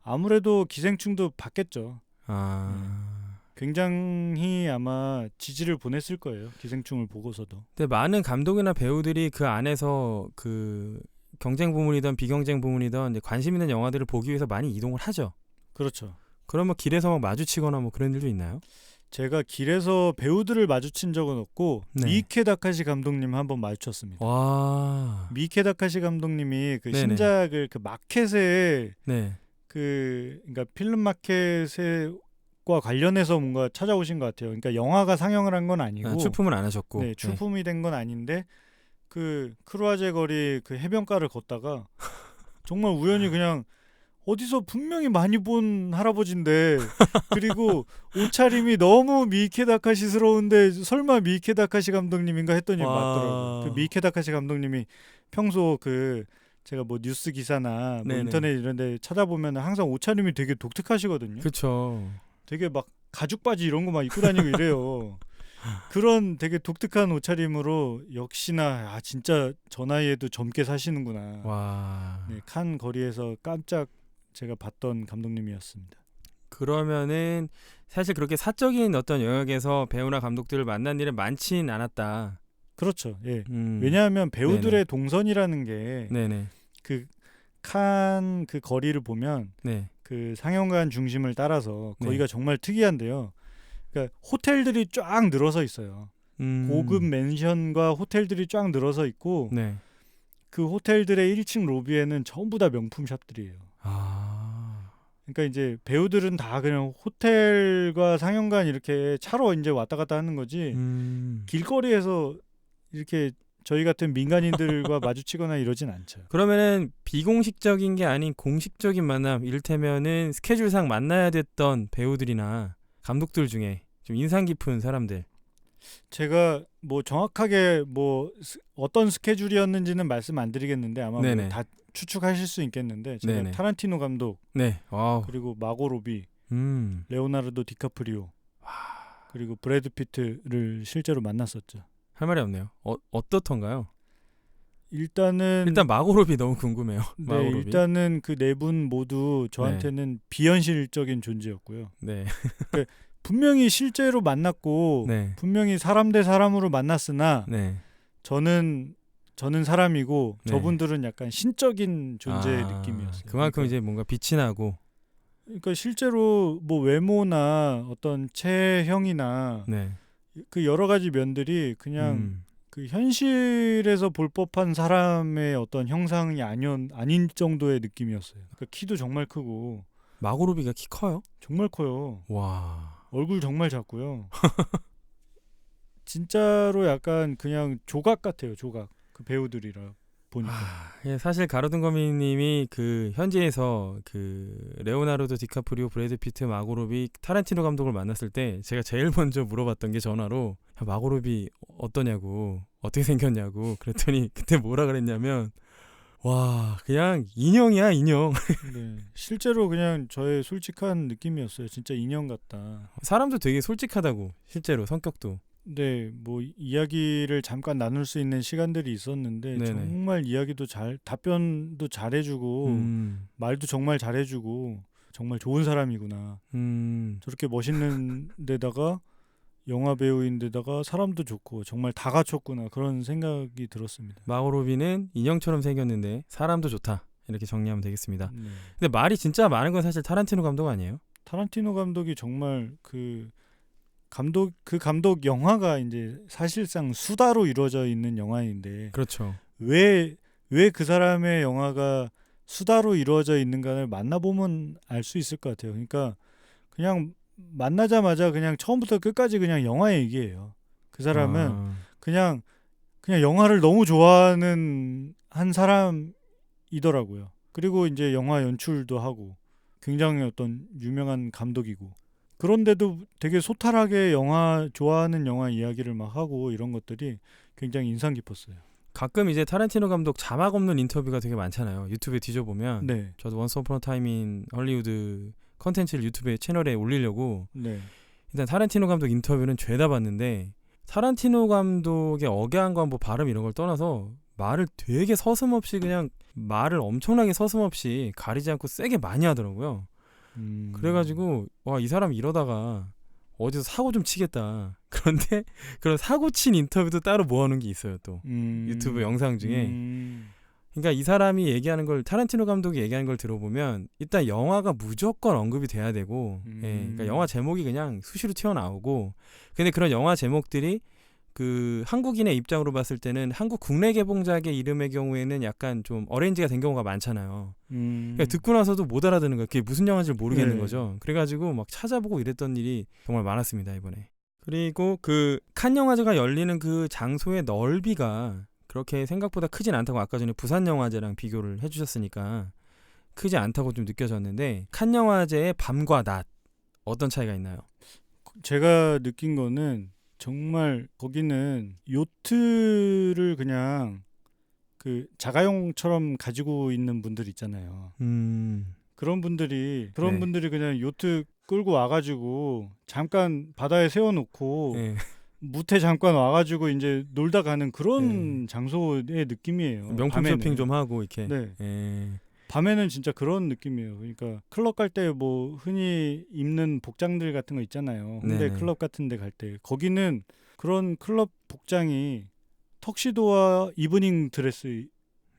아무래도 기생충도 봤겠죠. 굉장히 아마 지지를 보냈을 거예요. 기생충을 보고서도. 근데 많은 감독이나 배우들이 그 안에서 그 경쟁 부문이든 비경쟁 부문이든 이제 관심 있는 영화들을 보기 위해서 많이 이동을 하죠. 그렇죠. 그러면 길에서 막 마주치거나 뭐 그런 일도 있나요? 제가 길에서 배우들을 마주친 적은 없고 네. 미케 다카시 감독님 한번 마주쳤습니다. 와. 미케 다카시 감독님이 그 네네. 신작을 그 마켓에 네. 그러니까 필름 마켓에 감독과 관련해서 뭔가 찾아오신 것 같아요. 그러니까 영화가 상영을 한 건 아니고 출품은 안 하셨고. 네, 출품이 된 건 아닌데 그 크루아제 거리 그 해변가를 걷다가 정말 우연히 그냥 어디서 분명히 많이 본 할아버지인데 그리고 옷차림이 너무 미ike 다카시스러운데 설마 미ike 다카시 감독님인가 했더니 와. 맞더라고요. 그 미ike 다카시 감독님이 평소 그 제가 뭐 뉴스 기사나 뭐 네네. 인터넷 이런 데 찾아보면 항상 옷차림이 되게 독특하시거든요. 그렇죠. 되게 막 가죽 바지 이런 거 막 입고 다니고 이래요. 그런 되게 독특한 옷차림으로 역시나 진짜 저 나이에도 젊게 사시는구나. 와. 네, 칸 거리에서 깜짝 제가 봤던 감독님이었습니다. 그러면은 사실 그렇게 사적인 어떤 영역에서 배우나 감독들을 만난 일은 많진 않았다. 그렇죠. 예. 음. 왜냐하면 배우들의 네네. 동선이라는 게 네네. 그 칸 그 거리를 보면 네. 그 상영관 중심을 따라서 네. 거기가 정말 특이한데요. 그러니까 호텔들이 쫙 늘어서 있어요. 고급 맨션과 호텔들이 쫙 늘어서 있고 네. 그 호텔들의 1층 로비에는 전부 다 명품 샵들이에요. 아. 그러니까 이제 배우들은 다 그냥 호텔과 상영관 이렇게 차로 이제 왔다 갔다 하는 거지. 길거리에서 이렇게 저희 같은 민간인들과 마주치거나 이러진 않죠. 그러면은 비공식적인 게 아닌 공식적인 만남, 이를테면은 스케줄상 만나야 됐던 배우들이나 감독들 중에 좀 인상 깊은 사람들. 제가 뭐 정확하게 뭐 어떤 스케줄이었는지는 말씀 안 드리겠는데 아마 네네. 뭐 다 추측하실 수 있겠는데 제가 네네. 타란티노 감독 네. 와우. 그리고 마고 로비, 레오나르도 디카프리오 그리고 브래드 피트를 실제로 만났었죠. 할 말이 없네요. 어떻던가요? 일단 마고로비 너무 궁금해요. 네, 마고로비. 일단은 그 네 분 모두 저한테는 비현실적인 존재였고요. 네. 분명히 실제로 만났고 네. 분명히 사람 대 사람으로 만났으나 네. 저는 사람이고 네. 저분들은 약간 신적인 존재의 느낌이었어요. 그만큼 그러니까, 이제 뭔가 빛이 나고. 그러니까 실제로 뭐 외모나 어떤 체형이나 네. 그 여러 가지 면들이 그냥 그 현실에서 볼 법한 사람의 어떤 형상이 아닌 정도의 느낌이었어요. 그러니까 키도 정말 크고 마고로비가 키 커요? 정말 커요. 와. 얼굴 정말 작고요. 진짜로 약간 그냥 조각 같아요. 조각. 그 배우들이라 보니까. 예, 사실 가로등 거미님이 그 현지에서 그 레오나르도 디카프리오, 브래드 피트, 마고로비, 타란티노 감독을 만났을 때 제가 제일 먼저 물어봤던 게 전화로 마고로비 어떠냐고, 어떻게 생겼냐고 그랬더니 그때 뭐라 그랬냐면 와 그냥 인형이야 인형. 네, 실제로 그냥 저의 솔직한 느낌이었어요. 진짜 인형 같다. 사람도 되게 솔직하다고 실제로 성격도. 네, 뭐 이야기를 잠깐 나눌 수 있는 시간들이 있었는데 네네. 정말 이야기도 답변도 잘해주고 말도 정말 잘해주고 정말 좋은 사람이구나. 저렇게 멋있는 데다가 영화 배우인데다가 사람도 좋고 정말 다 갖췄구나 그런 생각이 들었습니다. 마고로비는 인형처럼 생겼는데 사람도 좋다 이렇게 정리하면 되겠습니다. 네. 근데 말이 진짜 많은 건 사실 타란티노 감독 아니에요? 타란티노 감독이 정말 그 감독 영화가 이제 사실상 수다로 이루어져 있는 영화인데 그렇죠. 왜 그 사람의 영화가 수다로 이루어져 있는가를 만나보면 알 수 있을 것 같아요. 그러니까 그냥 만나자마자 그냥 처음부터 끝까지 그냥 영화 얘기예요. 그 사람은 그냥 영화를 너무 좋아하는 한 사람이더라고요. 그리고 이제 영화 연출도 하고 굉장히 어떤 유명한 감독이고 그런데도 되게 소탈하게 좋아하는 영화 이야기를 막 하고 이런 것들이 굉장히 인상 깊었어요. 가끔 이제 타란티노 감독 자막 없는 인터뷰가 되게 많잖아요. 유튜브에 뒤져보면 네. 저도 원스 어폰 어 타임 인 헐리우드 컨텐츠를 유튜브에 채널에 올리려고 네. 일단 타란티노 감독 인터뷰는 죄다 봤는데 타란티노 감독의 억양과 뭐 발음 이런 걸 떠나서 말을 되게 서슴없이 그냥 말을 엄청나게 서슴없이 가리지 않고 세게 많이 하더라고요. 그래가지고 와 이 사람 이러다가 어디서 사고 좀 치겠다. 그런데 그런 사고 친 인터뷰도 따로 모아놓은 게 있어요 또 유튜브 영상 중에. 그러니까 이 사람이 얘기하는 걸 타란티노 감독이 얘기하는 걸 들어보면 일단 영화가 무조건 언급이 돼야 되고 예, 그러니까 영화 제목이 그냥 수시로 튀어나오고 근데 그런 영화 제목들이 그 한국인의 입장으로 봤을 때는 한국 국내 개봉작의 이름의 경우에는 약간 좀 어레인지가 된 경우가 많잖아요. 그러니까 듣고 나서도 못 알아듣는 거예요. 그게 무슨 영화인지 모르겠는 네. 거죠. 그래가지고 막 찾아보고 이랬던 일이 정말 많았습니다 이번에. 그리고 그 칸 영화제가 열리는 그 장소의 넓이가 그렇게 생각보다 크진 않다고 아까 전에 부산 영화제랑 비교를 해주셨으니까 크지 않다고 좀 느껴졌는데 칸 영화제의 밤과 낮 어떤 차이가 있나요? 제가 느낀 거는 정말 거기는 요트를 그냥 그 자가용처럼 가지고 있는 분들 있잖아요. 그런 분들이 네. 그냥 요트 끌고 와가지고 잠깐 바다에 세워놓고 네. 무태 잠깐 와가지고 이제 놀다 가는 네. 그런 장소의 느낌이에요. 명품 밤에는. 쇼핑 좀 하고 이렇게. 네. 예. 밤에는 진짜 그런 느낌이에요. 그러니까 클럽 갈 때 뭐 흔히 입는 복장들 같은 거 있잖아요. 홍대 네네. 클럽 같은 데 갈 때 거기는 그런 클럽 복장이 턱시도와 이브닝 드레스예요.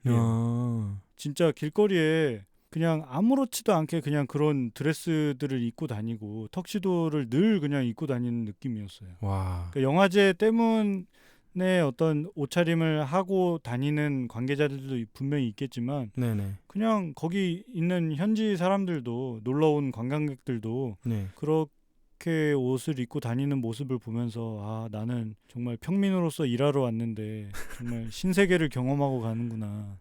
아. 진짜 길거리에 그냥 아무렇지도 않게 그냥 그런 드레스들을 입고 다니고 턱시도를 늘 그냥 입고 다니는 느낌이었어요. 와. 그러니까 영화제 때문에 어떤 옷차림을 하고 다니는 관계자들도 분명히 있겠지만 네네. 그냥 거기 있는 현지 사람들도 놀러 온 관광객들도 네. 그렇게 옷을 입고 다니는 모습을 보면서 아 나는 정말 평민으로서 일하러 왔는데 정말 신세계를 경험하고 가는구나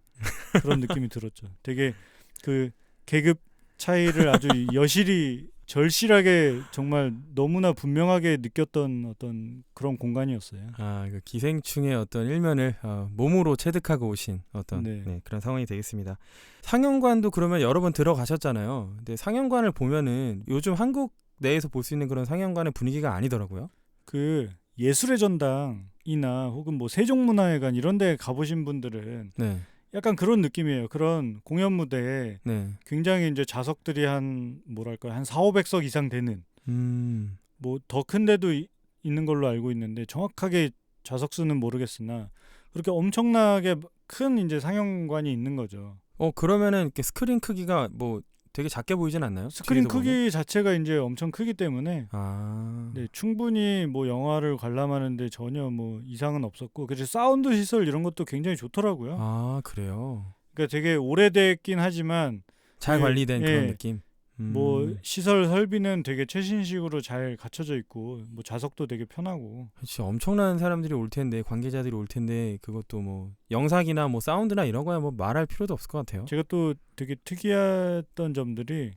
그런 느낌이 들었죠. 되게 그 계급 차이를 아주 여실히 절실하게 정말 너무나 분명하게 느꼈던 어떤 그런 공간이었어요. 아, 그 기생충의 어떤 일면을 몸으로 체득하고 오신 어떤 네. 그런 상황이 되겠습니다. 상영관도 그러면 여러 번 들어가셨잖아요. 근데 상영관을 보면은 요즘 한국 내에서 볼 수 있는 그런 상영관의 분위기가 아니더라고요. 그 예술의 전당이나 혹은 뭐 세종문화회관 이런 데 가보신 분들은 네. 약간 그런 느낌이에요. 그런 공연 무대에 네. 굉장히 이제 좌석들이 한 뭐랄까 한 4,500석 이상 되는 뭐 더 큰 데도 있는 걸로 알고 있는데 정확하게 좌석 수는 모르겠으나 그렇게 엄청나게 큰 이제 상영관이 있는 거죠. 그러면은 이렇게 스크린 크기가 뭐 되게 작게 보이진 않나요? 스크린 뒤에서 보면? 크기 자체가 이제 엄청 크기 때문에 아. 네, 충분히 뭐 영화를 관람하는데 전혀 뭐 이상은 없었고 그래서 사운드 시설 이런 것도 굉장히 좋더라고요. 아, 그래요. 그러니까 되게 오래됐긴 하지만 잘 되게, 관리된 그런 예, 느낌. 뭐 시설 설비는 되게 최신식으로 잘 갖춰져 있고 뭐 좌석도 되게 편하고 그렇지. 엄청난 사람들이 올 텐데 관계자들이 올 텐데 그것도 뭐 영상이나 뭐 사운드나 이런 거야 뭐 말할 필요도 없을 것 같아요. 제가 또 되게 특이했던 점들이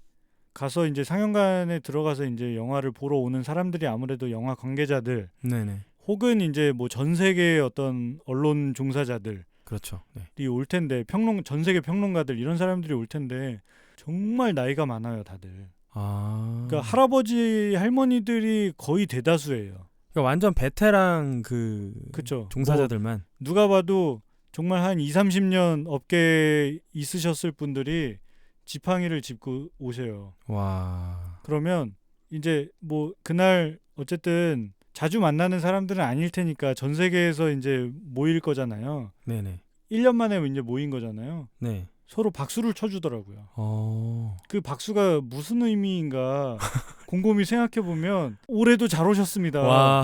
가서 이제 상영관에 들어가서 이제 영화를 보러 오는 사람들이 아무래도 영화 관계자들 네네. 혹은 이제 뭐 전 세계의 어떤 언론 종사자들이 그렇죠. 네. 올 텐데 전 세계 평론가들 이런 사람들이 올 텐데 정말 나이가 많아요 다들. 아. 그러니까 할아버지 할머니들이 거의 대다수예요. 그러니까 완전 베테랑 그 그쵸. 종사자들만. 누가 봐도 정말 한 2, 30년 업계에 있으셨을 분들이 지팡이를 짚고 오세요. 와. 그러면 이제 뭐 그날 어쨌든 자주 만나는 사람들은 아닐 테니까 전 세계에서 이제 모일 거잖아요. 네네. 1년 만에 이제 모인 거잖아요. 네. 서로 박수를 쳐주더라고요. 어. 그 박수가 무슨 의미인가 곰곰이 생각해 보면 올해도 잘 오셨습니다. 와.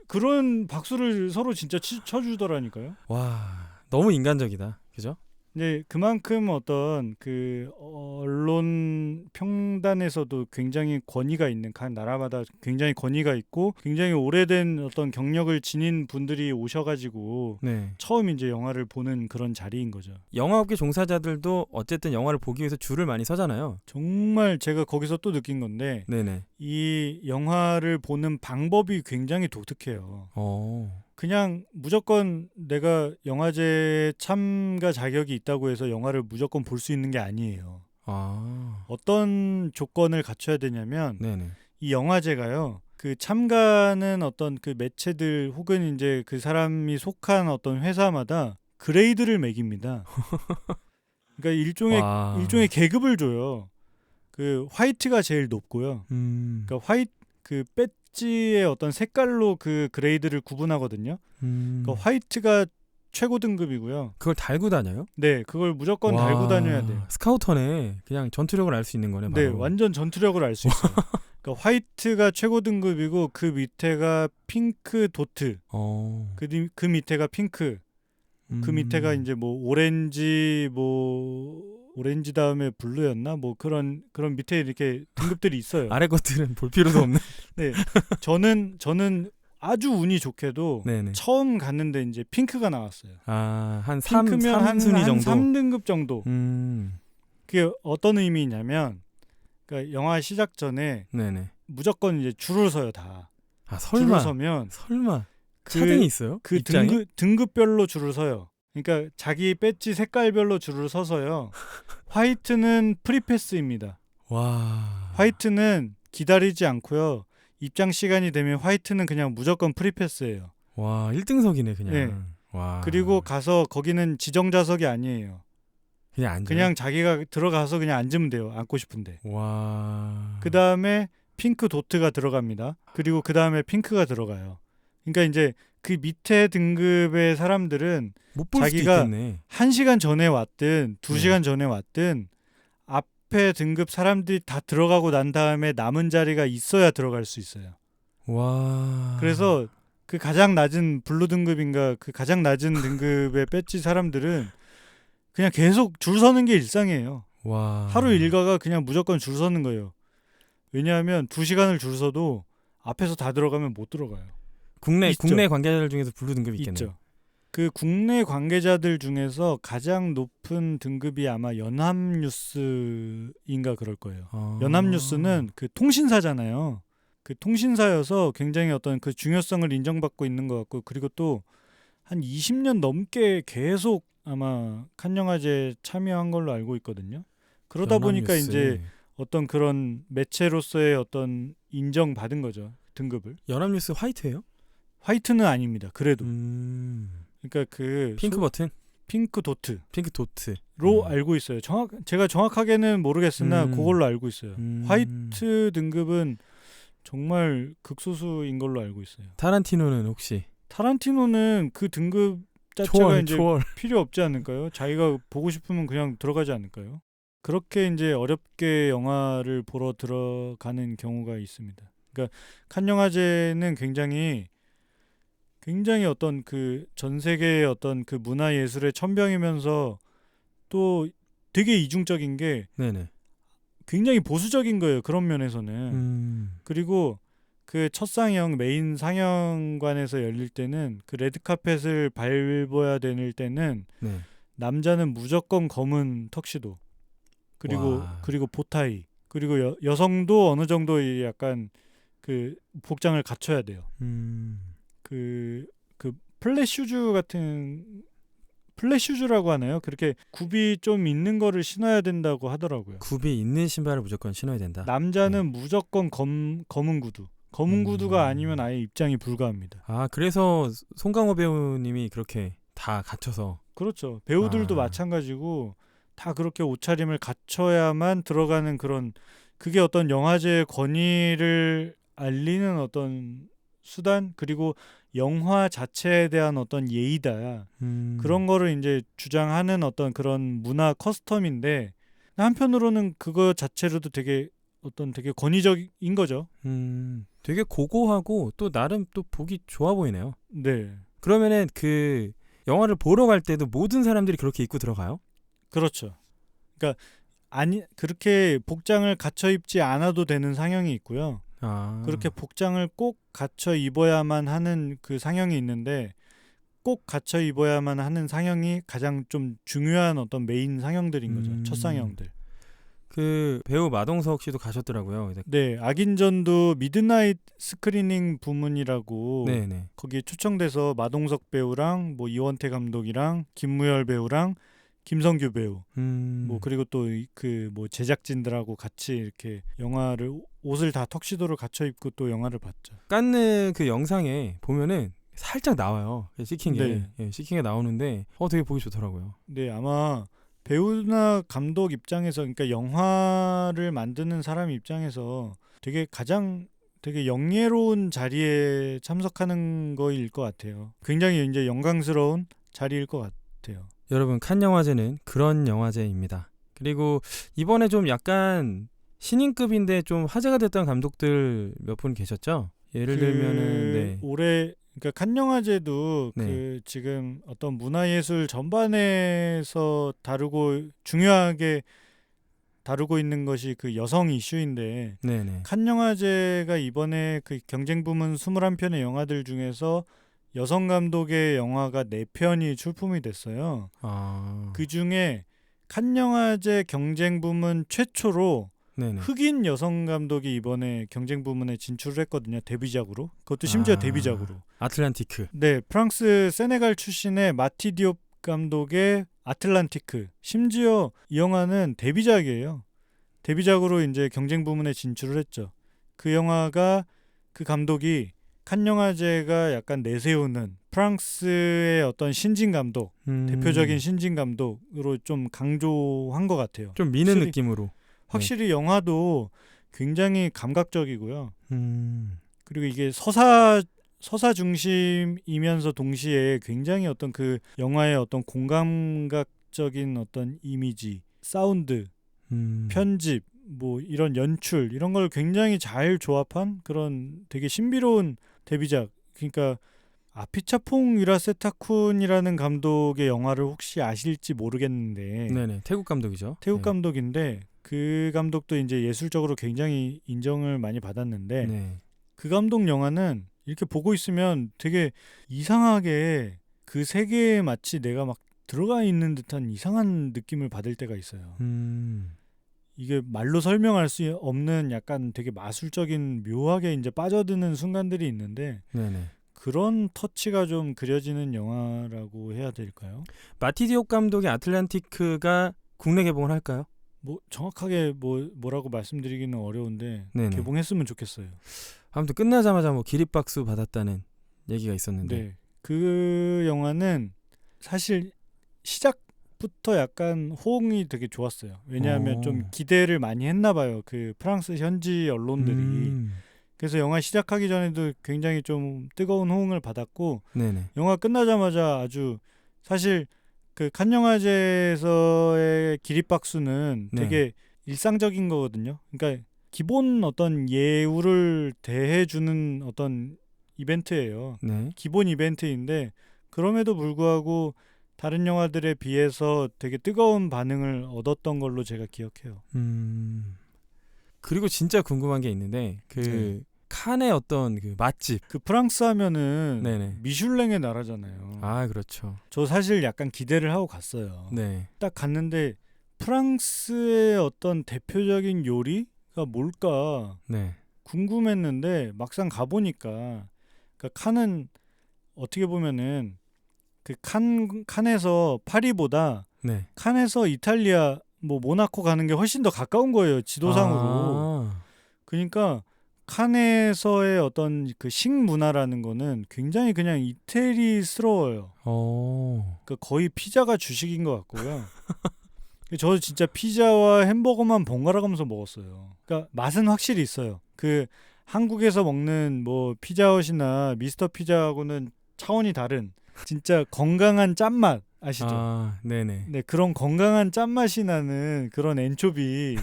그런 박수를 서로 진짜 쳐주더라니까요. 와. 너무 인간적이다. 그죠? 이제 그만큼 어떤 그 언론 평단에서도 굉장히 권위가 있는 각 나라마다 굉장히 권위가 있고 굉장히 오래된 어떤 경력을 지닌 분들이 오셔가지고 네. 처음 이제 영화를 보는 그런 자리인 거죠. 영화업계 종사자들도 어쨌든 영화를 보기 위해서 줄을 많이 서잖아요. 정말 제가 거기서 또 느낀 건데 네네. 이 영화를 보는 방법이 굉장히 독특해요. 어. 그냥 무조건 내가 영화제 참가 자격이 있다고 해서 영화를 무조건 볼 수 있는 게 아니에요. 아. 어떤 조건을 갖춰야 되냐면 네네. 이 영화제가요. 그 참가하는 어떤 그 매체들 혹은 이제 그 사람이 속한 어떤 회사마다 그레이드를 매깁니다. 그러니까 와. 일종의 계급을 줘요. 그 화이트가 제일 높고요. 그러니까 그 배지의 어떤 색깔로 그 그레이드를 구분하거든요. 그러니까 화이트가 최고 등급이고요. 그걸 달고 다녀요? 네, 그걸 무조건 달고 다녀야 돼요. 스카우터네. 그냥 전투력을 알 수 있는 거네. 네, 바로. 완전 전투력을 알 수 있어요. 그러니까 화이트가 최고 등급이고 그 밑에가 핑크 도트, 그 밑에가 핑크, 그 밑에가 이제 뭐 오렌지 다음에 블루였나 뭐 그런 밑에 이렇게 등급들이 있어요. 아래 것들은 볼 필요도 없는. 네, 저는 아주 운이 좋게도 네네. 처음 갔는데 이제 핑크가 나왔어요. 한 3, 핑크면 한 순위 정도. 3등급 정도. 음. 그게 어떤 의미냐면, 그러니까 영화 시작 전에 네네. 무조건 이제 줄을 서요 다. 설마. 줄을 서면 설마. 그- 차등이 있어요? 그 입장에? 등급별로 줄을 서요. 그러니까 자기 배지 색깔별로 줄을 서서요. 화이트는 프리패스입니다. 와. 화이트는 기다리지 않고요. 입장 시간이 되면 화이트는 그냥 무조건 프리패스예요. 와, 1등석이네 그냥. 네. 와. 그리고 가서 거기는 지정 좌석이 아니에요. 그냥 앉아. 그냥 자기가 들어가서 그냥 앉으면 돼요. 앉고 싶은데. 와. 그 다음에 핑크 도트가 들어갑니다. 그리고 그 다음에 핑크가 들어가요. 그러니까 이제 그 밑에 등급의 사람들은 못 볼 수도 자기가 있겠네. 1시간 전에 왔든 2시간 네. 전에 왔든 앞에 등급 사람들이 다 들어가고 난 다음에 남은 자리가 있어야 들어갈 수 있어요. 와. 그래서 그 가장 낮은 블루 등급인가 그 가장 낮은 등급의 배지 사람들은 그냥 계속 줄 서는 게 일상이에요. 와. 하루 일과가 그냥 무조건 줄 서는 거예요. 왜냐하면 2시간을 줄 서도 앞에서 다 들어가면 못 들어가요. 국내 있죠. 관계자들 중에서 블루 등급이 있겠네요. 있죠. 그 국내 관계자들 중에서 가장 높은 등급이 아마 연합뉴스인가 그럴 거예요. 연합뉴스는 그 통신사잖아요. 그 통신사여서 굉장히 어떤 그 중요성을 인정받고 있는 것 같고, 그리고 또 한 20년 넘게 계속 아마 칸 영화제에 참여한 걸로 알고 있거든요. 그러다 보니까 연합뉴스. 이제 어떤 그런 매체로서의 어떤 인정받은 거죠. 등급을. 연합뉴스 화이트예요? 화이트는 아닙니다. 그래도. 그러니까 그 핑크 버튼? 핑크 도트로 핑크 도트. 알고 있어요. 제가 정확하게는 모르겠으나 그걸로 알고 있어요. 화이트 등급은 정말 극소수인 걸로 알고 있어요. 타란티노는 혹시? 타란티노는 그 등급 자체가 이제 초월. 필요 없지 않을까요? 자기가 보고 싶으면 그냥 들어가지 않을까요? 그렇게 이제 어렵게 영화를 보러 들어가는 경우가 있습니다. 그러니까 칸 영화제는 굉장히 어떤 그 전 세계의 어떤 그 문화 예술의 천병이면서 또 되게 이중적인 게 네네. 굉장히 보수적인 거예요. 그런 면에서는. 그리고 그 첫 상영 메인 상영관에서 열릴 때는 그 레드 카펫을 밟아야 될 때는 네. 남자는 무조건 검은 턱시도 와. 그리고 보타이, 그리고 여성도 어느 정도 약간 그 복장을 갖춰야 돼요. 그 플랫슈즈 같은 플랫슈즈라고 하나요? 그렇게 굽이 좀 있는 거를 신어야 된다고 하더라고요. 굽이 있는 신발을 무조건 신어야 된다. 남자는 무조건 검은 구두. 검은 구두가 아니면 아예 입장이 불가합니다. 아, 그래서 송강호 배우님이 그렇게 다 갖춰서. 그렇죠. 배우들도 마찬가지고 다 그렇게 옷차림을 갖춰야만 들어가는 그런, 그게 어떤 영화제의 권위를 알리는 어떤 수단, 그리고 영화 자체에 대한 어떤 예의다. 그런 거를 이제 주장하는 어떤 그런 문화 커스텀인데, 한편으로는 그거 자체로도 되게 권위적인 거죠. 되게 고고하고 또 나름 또 보기 좋아 보이네요. 네. 그러면은 그 영화를 보러 갈 때도 모든 사람들이 그렇게 입고 들어가요? 그렇죠. 그러니까 그렇게 복장을 갖춰 입지 않아도 되는 상영이 있고요. 그렇게 복장을 꼭 갖춰 입어야만 하는 그 상영이 있는데, 꼭 갖춰 입어야만 하는 상영이 가장 좀 중요한 어떤 메인 상영들인 거죠. 첫 상영들. 그 배우 마동석 씨도 가셨더라고요. 네, 악인전도 미드나잇 스크리닝 부문이라고 네네. 거기에 초청돼서 마동석 배우랑 뭐 이원태 감독이랑 김무열 배우랑 김성규 배우 뭐 그리고 또 그 뭐 제작진들하고 같이 이렇게 영화를 옷을 다 턱시도를 갖춰 입고 또 영화를 봤죠. 깐느 그 영상에 보면은 살짝 나와요. 시킨 게. 네. 예, 시킨 게 나오는데 되게 보기 좋더라고요. 네, 아마 배우나 감독 입장에서, 그러니까 영화를 만드는 사람 입장에서 되게 영예로운 자리에 참석하는 거일 것 같아요. 굉장히 이제 영광스러운 자리일 것 같아요. 여러분, 칸 영화제는 그런 영화제입니다. 그리고 이번에 좀 약간 신인급인데 좀 화제가 됐던 감독들 몇 분 계셨죠? 예를 들면은 네. 올해 그러니까 칸 영화제도 네. 그 지금 어떤 문화예술 전반에서 중요하게 다루고 있는 것이 그 여성 이슈인데 네네. 칸 영화제가 이번에 그 경쟁 부문 21편의 영화들 중에서 여성 감독의 영화가 4편이 출품이 됐어요. 아. 그 중에 칸 영화제 경쟁 부문 최초로 네네. 흑인 여성 감독이 이번에 경쟁 부문에 진출을 했거든요. 데뷔작으로. 그것도 심지어 데뷔작으로. 아틀란티크. 네, 프랑스 세네갈 출신의 마티 디옵 감독의 아틀란티크. 심지어 이 영화는 데뷔작이에요. 데뷔작으로 이제 경쟁 부문에 진출을 했죠. 그 영화가 그 감독이 칸 영화제가 약간 내세우는 프랑스의 어떤 신진 감독, 대표적인 신진 감독으로 좀 강조한 것 같아요. 좀 미는 확실히- 느낌으로. 확실히 영화도 굉장히 감각적이고요. 음. 그리고 이게 서사 중심이면서 동시에 굉장히 어떤 그 영화의 어떤 공감각적인 어떤 이미지, 사운드, 편집, 뭐 이런 연출 이런 걸 굉장히 잘 조합한 그런 되게 신비로운 데뷔작. 그러니까 아피차퐁 위라세타쿤이라는 감독의 영화를 혹시 아실지 모르겠는데 네네. 태국 감독이죠. 태국 네. 감독인데 그 감독도 이제 예술적으로 굉장히 인정을 많이 받았는데 네. 그 감독 영화는 이렇게 보고 있으면 되게 이상하게 그 세계에 마치 내가 막 들어가 있는 듯한 이상한 느낌을 받을 때가 있어요. 이게 말로 설명할 수 없는 약간 되게 마술적인 묘하게 이제 빠져드는 순간들이 있는데 네네. 그런 터치가 좀 그려지는 영화라고 해야 될까요? 마티 디옵 감독의 아틀란티크가 국내 개봉을 할까요? 뭐 정확하게 뭐라고 말씀드리기는 어려운데 네네. 개봉했으면 좋겠어요. 아무튼 끝나자마자 뭐 기립박수 받았다는 얘기가 있었는데. 네. 그 영화는 사실 시작부터 약간 호응이 되게 좋았어요. 왜냐하면 좀 기대를 많이 했나 봐요. 그 프랑스 현지 언론들이. 그래서 영화 시작하기 전에도 굉장히 좀 뜨거운 호응을 받았고 네네. 영화 끝나자마자 아주 사실 그 칸 영화제에서의 기립박수는 네. 되게 일상적인 거거든요. 그러니까 기본 어떤 예우를 대해주는 어떤 이벤트예요. 네. 기본 이벤트인데 그럼에도 불구하고 다른 영화들에 비해서 되게 뜨거운 반응을 얻었던 걸로 제가 기억해요. 그리고 진짜 궁금한 게 있는데 그 네. 칸의 어떤 그 맛집. 그 프랑스 하면은 네네. 미슐랭의 나라잖아요. 아 그렇죠. 저 사실 약간 기대를 하고 갔어요. 네. 딱 갔는데 프랑스의 어떤 대표적인 요리가 뭘까 네. 궁금했는데 막상 가보니까 그러니까 칸은 어떻게 보면은 그 칸에서 파리보다 네. 칸에서 이탈리아 뭐 모나코 가는 게 훨씬 더 가까운 거예요, 지도상으로. 아. 그러니까 칸에서의 어떤 그 식문화라는 거는 굉장히 그냥 이태리스러워요. 그러니까 거의 피자가 주식인 것 같고요. 저 진짜 피자와 햄버거만 번갈아 가면서 먹었어요. 그러니까 맛은 확실히 있어요. 그 한국에서 먹는 뭐 피자헛이나 미스터 피자하고는 차원이 다른 진짜 건강한 짠맛 아시죠? 아, 네네. 네, 그런 건강한 짠맛이 나는 그런 엔초비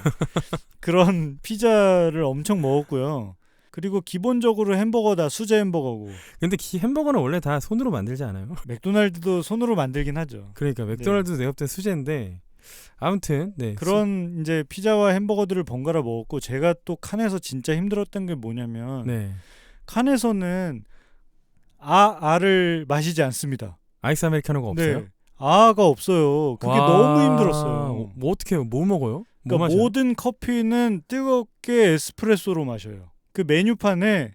그런 피자를 엄청 먹었고요. 그리고 기본적으로 햄버거다 수제 햄버거고. 근데 햄버거는 원래 다 손으로 만들지 않아요? 맥도날드도 손으로 만들긴 하죠. 그러니까 맥도날드도 내가 볼 땐 수제인데 아무튼 네. 그런 이제 피자와 햄버거들을 번갈아 먹었고 제가 또 칸에서 진짜 힘들었던 게 뭐냐면 네. 칸에서는 아를 마시지 않습니다. 아이스 아메리카노가 없어요? 네. 아가 없어요. 그게 와, 너무 힘들었어요. 뭐 어떻게 해요? 뭐 먹어요? 뭐 그러니까 마셔요? 모든 커피는 뜨겁게 에스프레소로 마셔요. 그 메뉴판에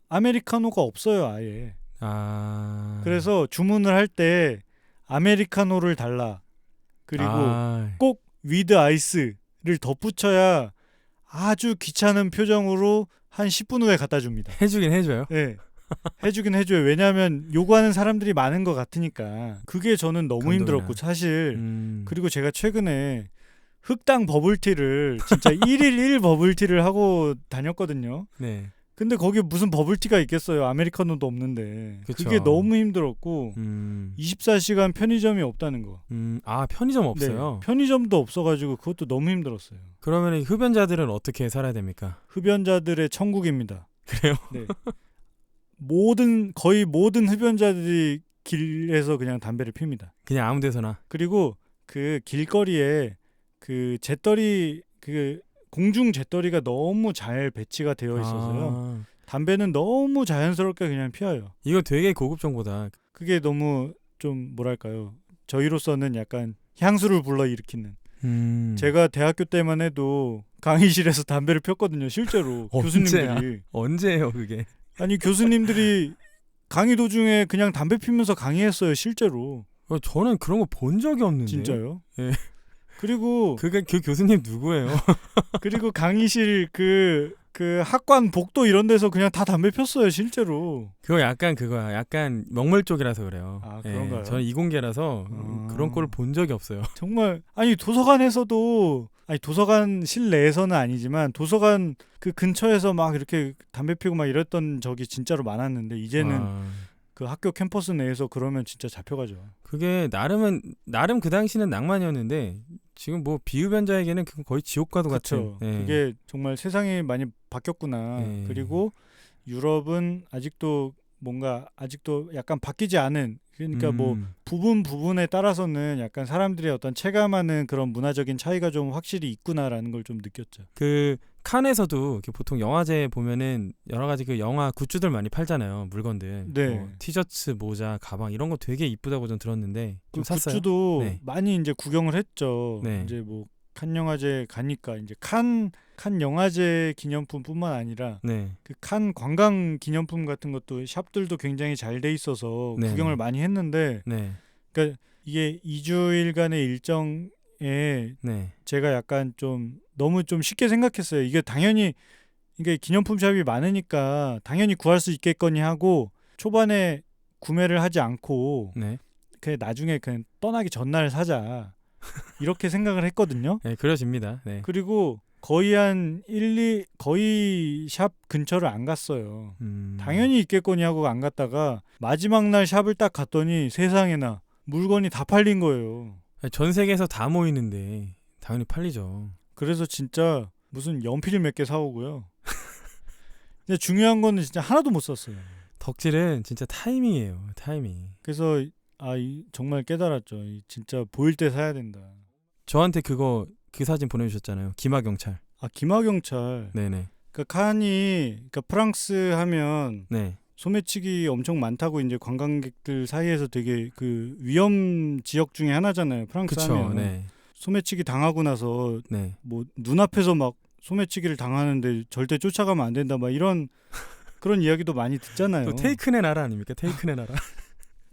아메리카노가 없어요, 아예. 아. 그래서 주문을 할 때 아메리카노를 달라. 그리고 꼭 위드 아이스를 덧붙여야 아주 귀찮은 표정으로 한 10분 후에 갖다 줍니다. 해주긴 해줘요? 네. 해주긴 해줘요. 왜냐하면 요구하는 사람들이 많은 것 같으니까. 그게 저는 너무 감동이나. 힘들었고 사실 그리고 제가 최근에 흑당 버블티를 진짜 1일 1 버블티를 하고 다녔거든요. 네. 근데 거기에 무슨 버블티가 있겠어요. 아메리카노도 없는데. 그쵸. 그게 너무 힘들었고 24시간 편의점이 없다는 거. 아 편의점 없어요. 네, 편의점도 없어가지고 그것도 너무 힘들었어요. 그러면 흡연자들은 어떻게 살아야 됩니까? 흡연자들의 천국입니다. 그래요? 네. 거의 모든 흡연자들이 길에서 그냥 담배를 핍니다. 그냥 아무데서나. 그리고 그 길거리에 그 재떨이 그 공중 재떨이가 너무 잘 배치가 되어 있어서요. 담배는 너무 자연스럽게 그냥 피워요. 이거 되게 고급 정보다. 그게 너무 좀 뭐랄까요. 저희로서는 약간 향수를 불러일으키는. 제가 대학교 때만 해도 강의실에서 담배를 폈거든요. 실제로 교수님들이. 언제예요 그게? 아니 교수님들이 강의 도중에 그냥 담배 피면서 강의했어요. 실제로. 저는 그런 거 본 적이 없는데. 진짜요? 예. 그리고 그 교수님 누구예요? 그리고 강의실 그 학관 복도 이런 데서 그냥 다 담배 폈어요. 실제로. 그거 약간 그거야. 약간 명물 쪽이라서 그래요. 아, 그런가요? 저는 이공계라서 그런 꼴을 본 적이 없어요. 정말 아니 도서관에서도 아니 도서관 실내에서는 아니지만 도서관 그 근처에서 막 이렇게 담배 피우고 막 이랬던 적이 진짜로 많았는데 이제는 그 학교 캠퍼스 내에서 그러면 진짜 잡혀가죠. 그게 나름 그 당시는 낭만이었는데 지금 뭐 비흡연자에게는 그건 거의 지옥과도 같은. 예. 그게 정말 세상이 많이 바뀌었구나. 예. 그리고 유럽은 아직도 약간 바뀌지 않은 그러니까 뭐 부분에 따라서는 약간 사람들의 어떤 체감하는 그런 문화적인 차이가 좀 확실히 있구나라는 걸 좀 느꼈죠. 그 칸에서도 이렇게 보통 영화제 보면은 여러 가지 그 영화 굿즈들 많이 팔잖아요. 물건들. 네. 뭐 티셔츠, 모자, 가방 이런 거 되게 이쁘다고 좀 들었는데 좀 그 샀어요? 굿즈도 네. 많이 이제 구경을 했죠. 네. 이제 뭐 칸 영화제 가니까 이제 칸 영화제 기념품뿐만 아니라 네. 그 칸 관광 기념품 같은 것도 샵들도 굉장히 잘 돼 있어서 네. 구경을 많이 했는데 네. 그러니까 이게 2주일간의 일정에 네. 제가 약간 좀 너무 좀 쉽게 생각했어요. 이게 당연히 이게 기념품 샵이 많으니까 당연히 구할 수 있겠거니 하고 초반에 구매를 하지 않고 네. 그냥 나중에 그냥 떠나기 전날 사자 이렇게 생각을 했거든요. 네, 그려집니다. 네. 그리고 거의 거의 샵 근처를 안 갔어요. 당연히 있겠거니 하고 안 갔다가 마지막 날 샵을 딱 갔더니 세상에나 물건이 다 팔린 거예요. 전 세계에서 다 모이는데 당연히 팔리죠. 그래서 진짜 무슨 연필 몇 개 사오고요. 근데 중요한 거는 진짜 하나도 못 샀어요. 덕질은 진짜 타이밍이에요. 타이밍. 그래서 정말 깨달았죠. 진짜 보일 때 사야 된다. 저한테 그 사진 보내주셨잖아요. 기마경찰. 기마경찰. 네네. 그러니까 프랑스 하면 네. 소매치기 엄청 많다고 이제 관광객들 사이에서 되게 그 위험 지역 중에 하나잖아요. 프랑스 그쵸. 하면. 네. 소매치기 당하고 나서 네. 뭐 눈앞에서 막 소매치기를 당하는데 절대 쫓아가면 안 된다 막 이런 그런 이야기도 많이 듣잖아요. 또 테이크네 나라 아닙니까? 테이크네 나라.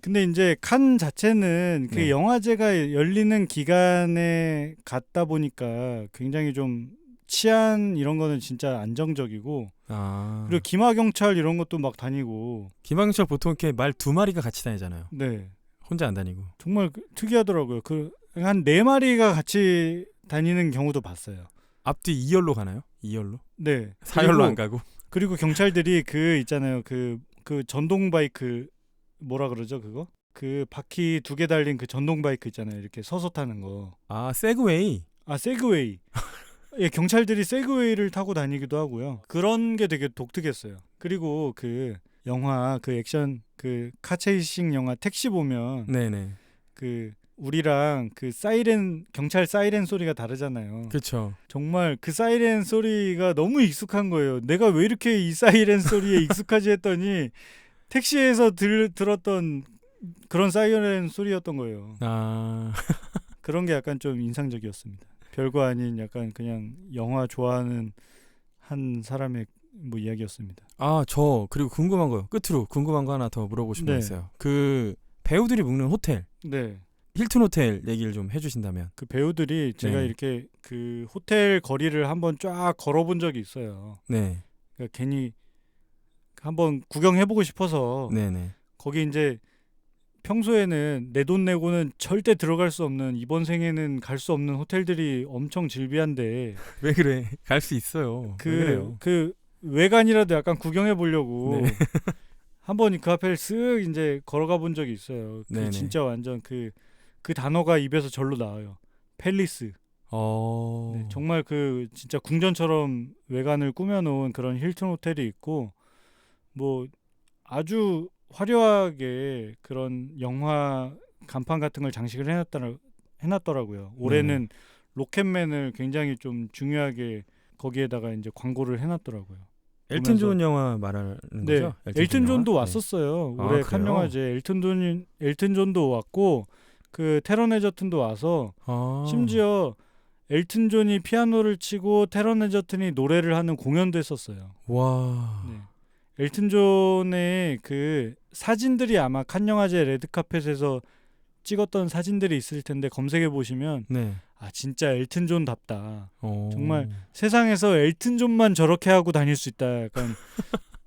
근데 이제 칸 자체는 그 네. 영화제가 열리는 기간에 갔다 보니까 굉장히 좀 치안 이런 거는 진짜 안정적이고 그리고 기마경찰 이런 것도 막 다니고 기마경찰 보통 이렇게 말 2마리가 같이 다니잖아요. 네. 혼자 안 다니고. 정말 특이하더라고요. 한 4마리가 같이 다니는 경우도 봤어요. 앞뒤 2열로 가나요? 2열로? 네. 4열로 안 가고. 그리고 경찰들이 그 있잖아요. 그 전동 바이크 뭐라 그러죠 그거? 그 바퀴 2개 달린 그 전동 바이크 있잖아요. 이렇게 서서 타는 거. 세그웨이. 세그웨이. 예, 경찰들이 세그웨이를 타고 다니기도 하고요. 그런 게 되게 독특했어요. 그리고 그 영화 그 액션 그 카체이싱 영화 택시 보면 네네. 그 우리랑 그 경찰 사이렌 소리가 다르잖아요. 그렇죠. 정말 그 사이렌 소리가 너무 익숙한 거예요. 내가 왜 이렇게 이 사이렌 소리에 익숙하지 했더니 택시에서 들었던 그런 사이렌 소리였던 거예요. 그런 게 약간 좀 인상적이었습니다. 별거 아닌 약간 그냥 영화 좋아하는 한 사람의 뭐 이야기였습니다. 저 그리고 궁금한 거요. 끝으로 궁금한 거 하나 더 물어보고 싶은 거 있어요. 그 배우들이 묵는 호텔. 네. 힐튼 호텔 얘기를 좀 해주신다면. 그 배우들이 제가 네. 이렇게 그 호텔 거리를 한번 쫙 걸어본 적이 있어요. 네. 그러니까 괜히 한번 구경해보고 싶어서 네네. 거기 이제 평소에는 내 돈 내고는 절대 들어갈 수 없는 이번 생에는 갈 수 없는 호텔들이 엄청 즐비한데 왜 그래? 갈 수 있어요. 왜 그래요? 외관이라도 약간 구경해 보려고 네. 한번 그 앞에 쓱 이제 걸어가 본 적이 있어요. 그 네네. 진짜 완전 그 단어가 입에서 절로 나와요. 팰리스. 네, 정말 그 진짜 궁전처럼 외관을 꾸며놓은 그런 힐튼 호텔이 있고 뭐 아주 화려하게 그런 영화 간판 같은 걸 장식을 해놨더라고요. 올해는 로켓맨을 굉장히 좀 중요하게 거기에다가 이제 광고를 해놨더라고요. 엘튼 보면서- 존 영화 말하는 네, 거죠? 엘튼 존도 영화? 왔었어요. 아, 올해 칸 그래요? 영화제 엘튼 존도 왔고 그 테런 에저튼도 와서 아. 심지어 엘튼 존이 피아노를 치고 테런 에저튼이 노래를 하는 공연도 했었어요. 와. 네. 엘튼 존의 그 사진들이 아마 칸 영화제 레드카펫에서 찍었던 사진들이 있을 텐데 검색해 보시면 네. 아 진짜 엘튼 존답다. 어. 정말 세상에서 엘튼 존만 저렇게 하고 다닐 수 있다. 약간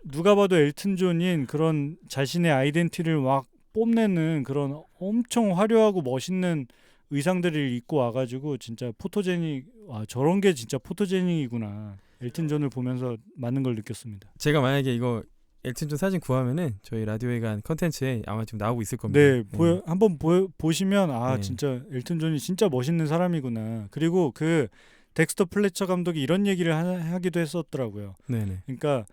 누가 봐도 엘튼 존인 그런 자신의 아이덴티티를 막 뽐내는 그런 엄청 화려하고 멋있는 의상들을 입고 와가지고 진짜 포토제닉 저런 게 진짜 포토제닉이구나. 엘튼 존을 보면서 많은 걸 느꼈습니다. 제가 만약에 이거 엘튼 존 사진 구하면은 저희 라디오회관 컨텐츠에 아마 지금 나오고 있을 겁니다. 네, 한번 보시면 네. 진짜 엘튼 존이 진짜 멋있는 사람이구나. 그리고 그 덱스터 플래처 감독이 이런 얘기를 하기도 했었더라고요. 네네. 그러니까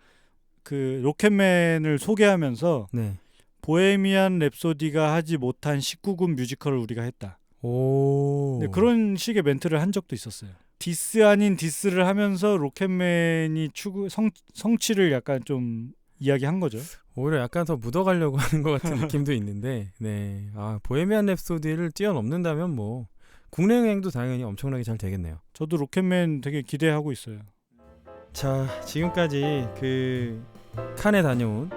그 로켓맨을 소개하면서 네. 보헤미안 랩소디가 하지 못한 19금 뮤지컬을 우리가 했다. 오. 네, 그런 식의 멘트를 한 적도 있었어요. 디스 아닌 디스를 하면서 로켓맨이 성취를 약간 좀 이야기한 거죠. 오히려 약간 더 묻어가려고 하는 것 같은 느낌도 있는데, 네. 보헤미안 랩소디를 뛰어넘는다면 뭐 국내 여행도 당연히 엄청나게 잘 되겠네요. 저도 로켓맨 되게 기대하고 있어요. 자, 지금까지 그 칸에 다녀온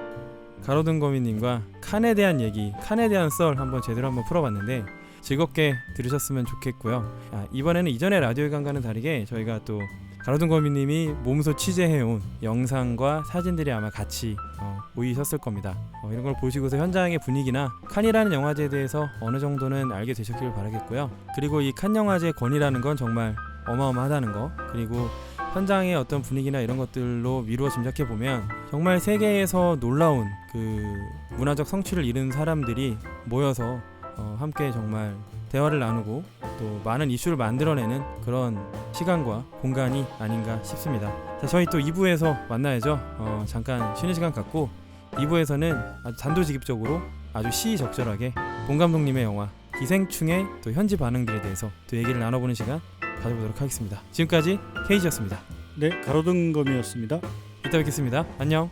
가로등 거미님과 칸에 대한 얘기, 칸에 대한 썰 제대로 한번 풀어봤는데 즐겁게 들으셨으면 좋겠고요. 이번에는 이전에 라디오회관과는 다르게 저희가 또 가로등 거미님이 몸소 취재해온 영상과 사진들이 아마 같이 보이셨을 겁니다. 이런 걸 보시고서 현장의 분위기나 칸이라는 영화제에 대해서 어느 정도는 알게 되셨길 바라겠고요. 그리고 이 칸 영화제의 권위라는 건 정말 어마어마하다는 거, 그리고 현장의 어떤 분위기나 이런 것들로 미루어 짐작해 보면 정말 세계에서 놀라운 그 문화적 성취를 이룬 사람들이 모여서 함께 정말 대화를 나누고 또 많은 이슈를 만들어내는 그런 시간과 공간이 아닌가 싶습니다. 자, 저희 또 2부에서 만나야죠. 잠깐 쉬는 시간 갖고 2부에서는 아주 단도직입적으로 아주 시의적절하게 봉 감독님의 영화 기생충의 또 현지 반응들에 대해서 또 얘기를 나눠보는 시간 가져보도록 하겠습니다. 지금까지 케이지였습니다. 네, 가로등 검이었습니다. 이따 뵙겠습니다. 안녕.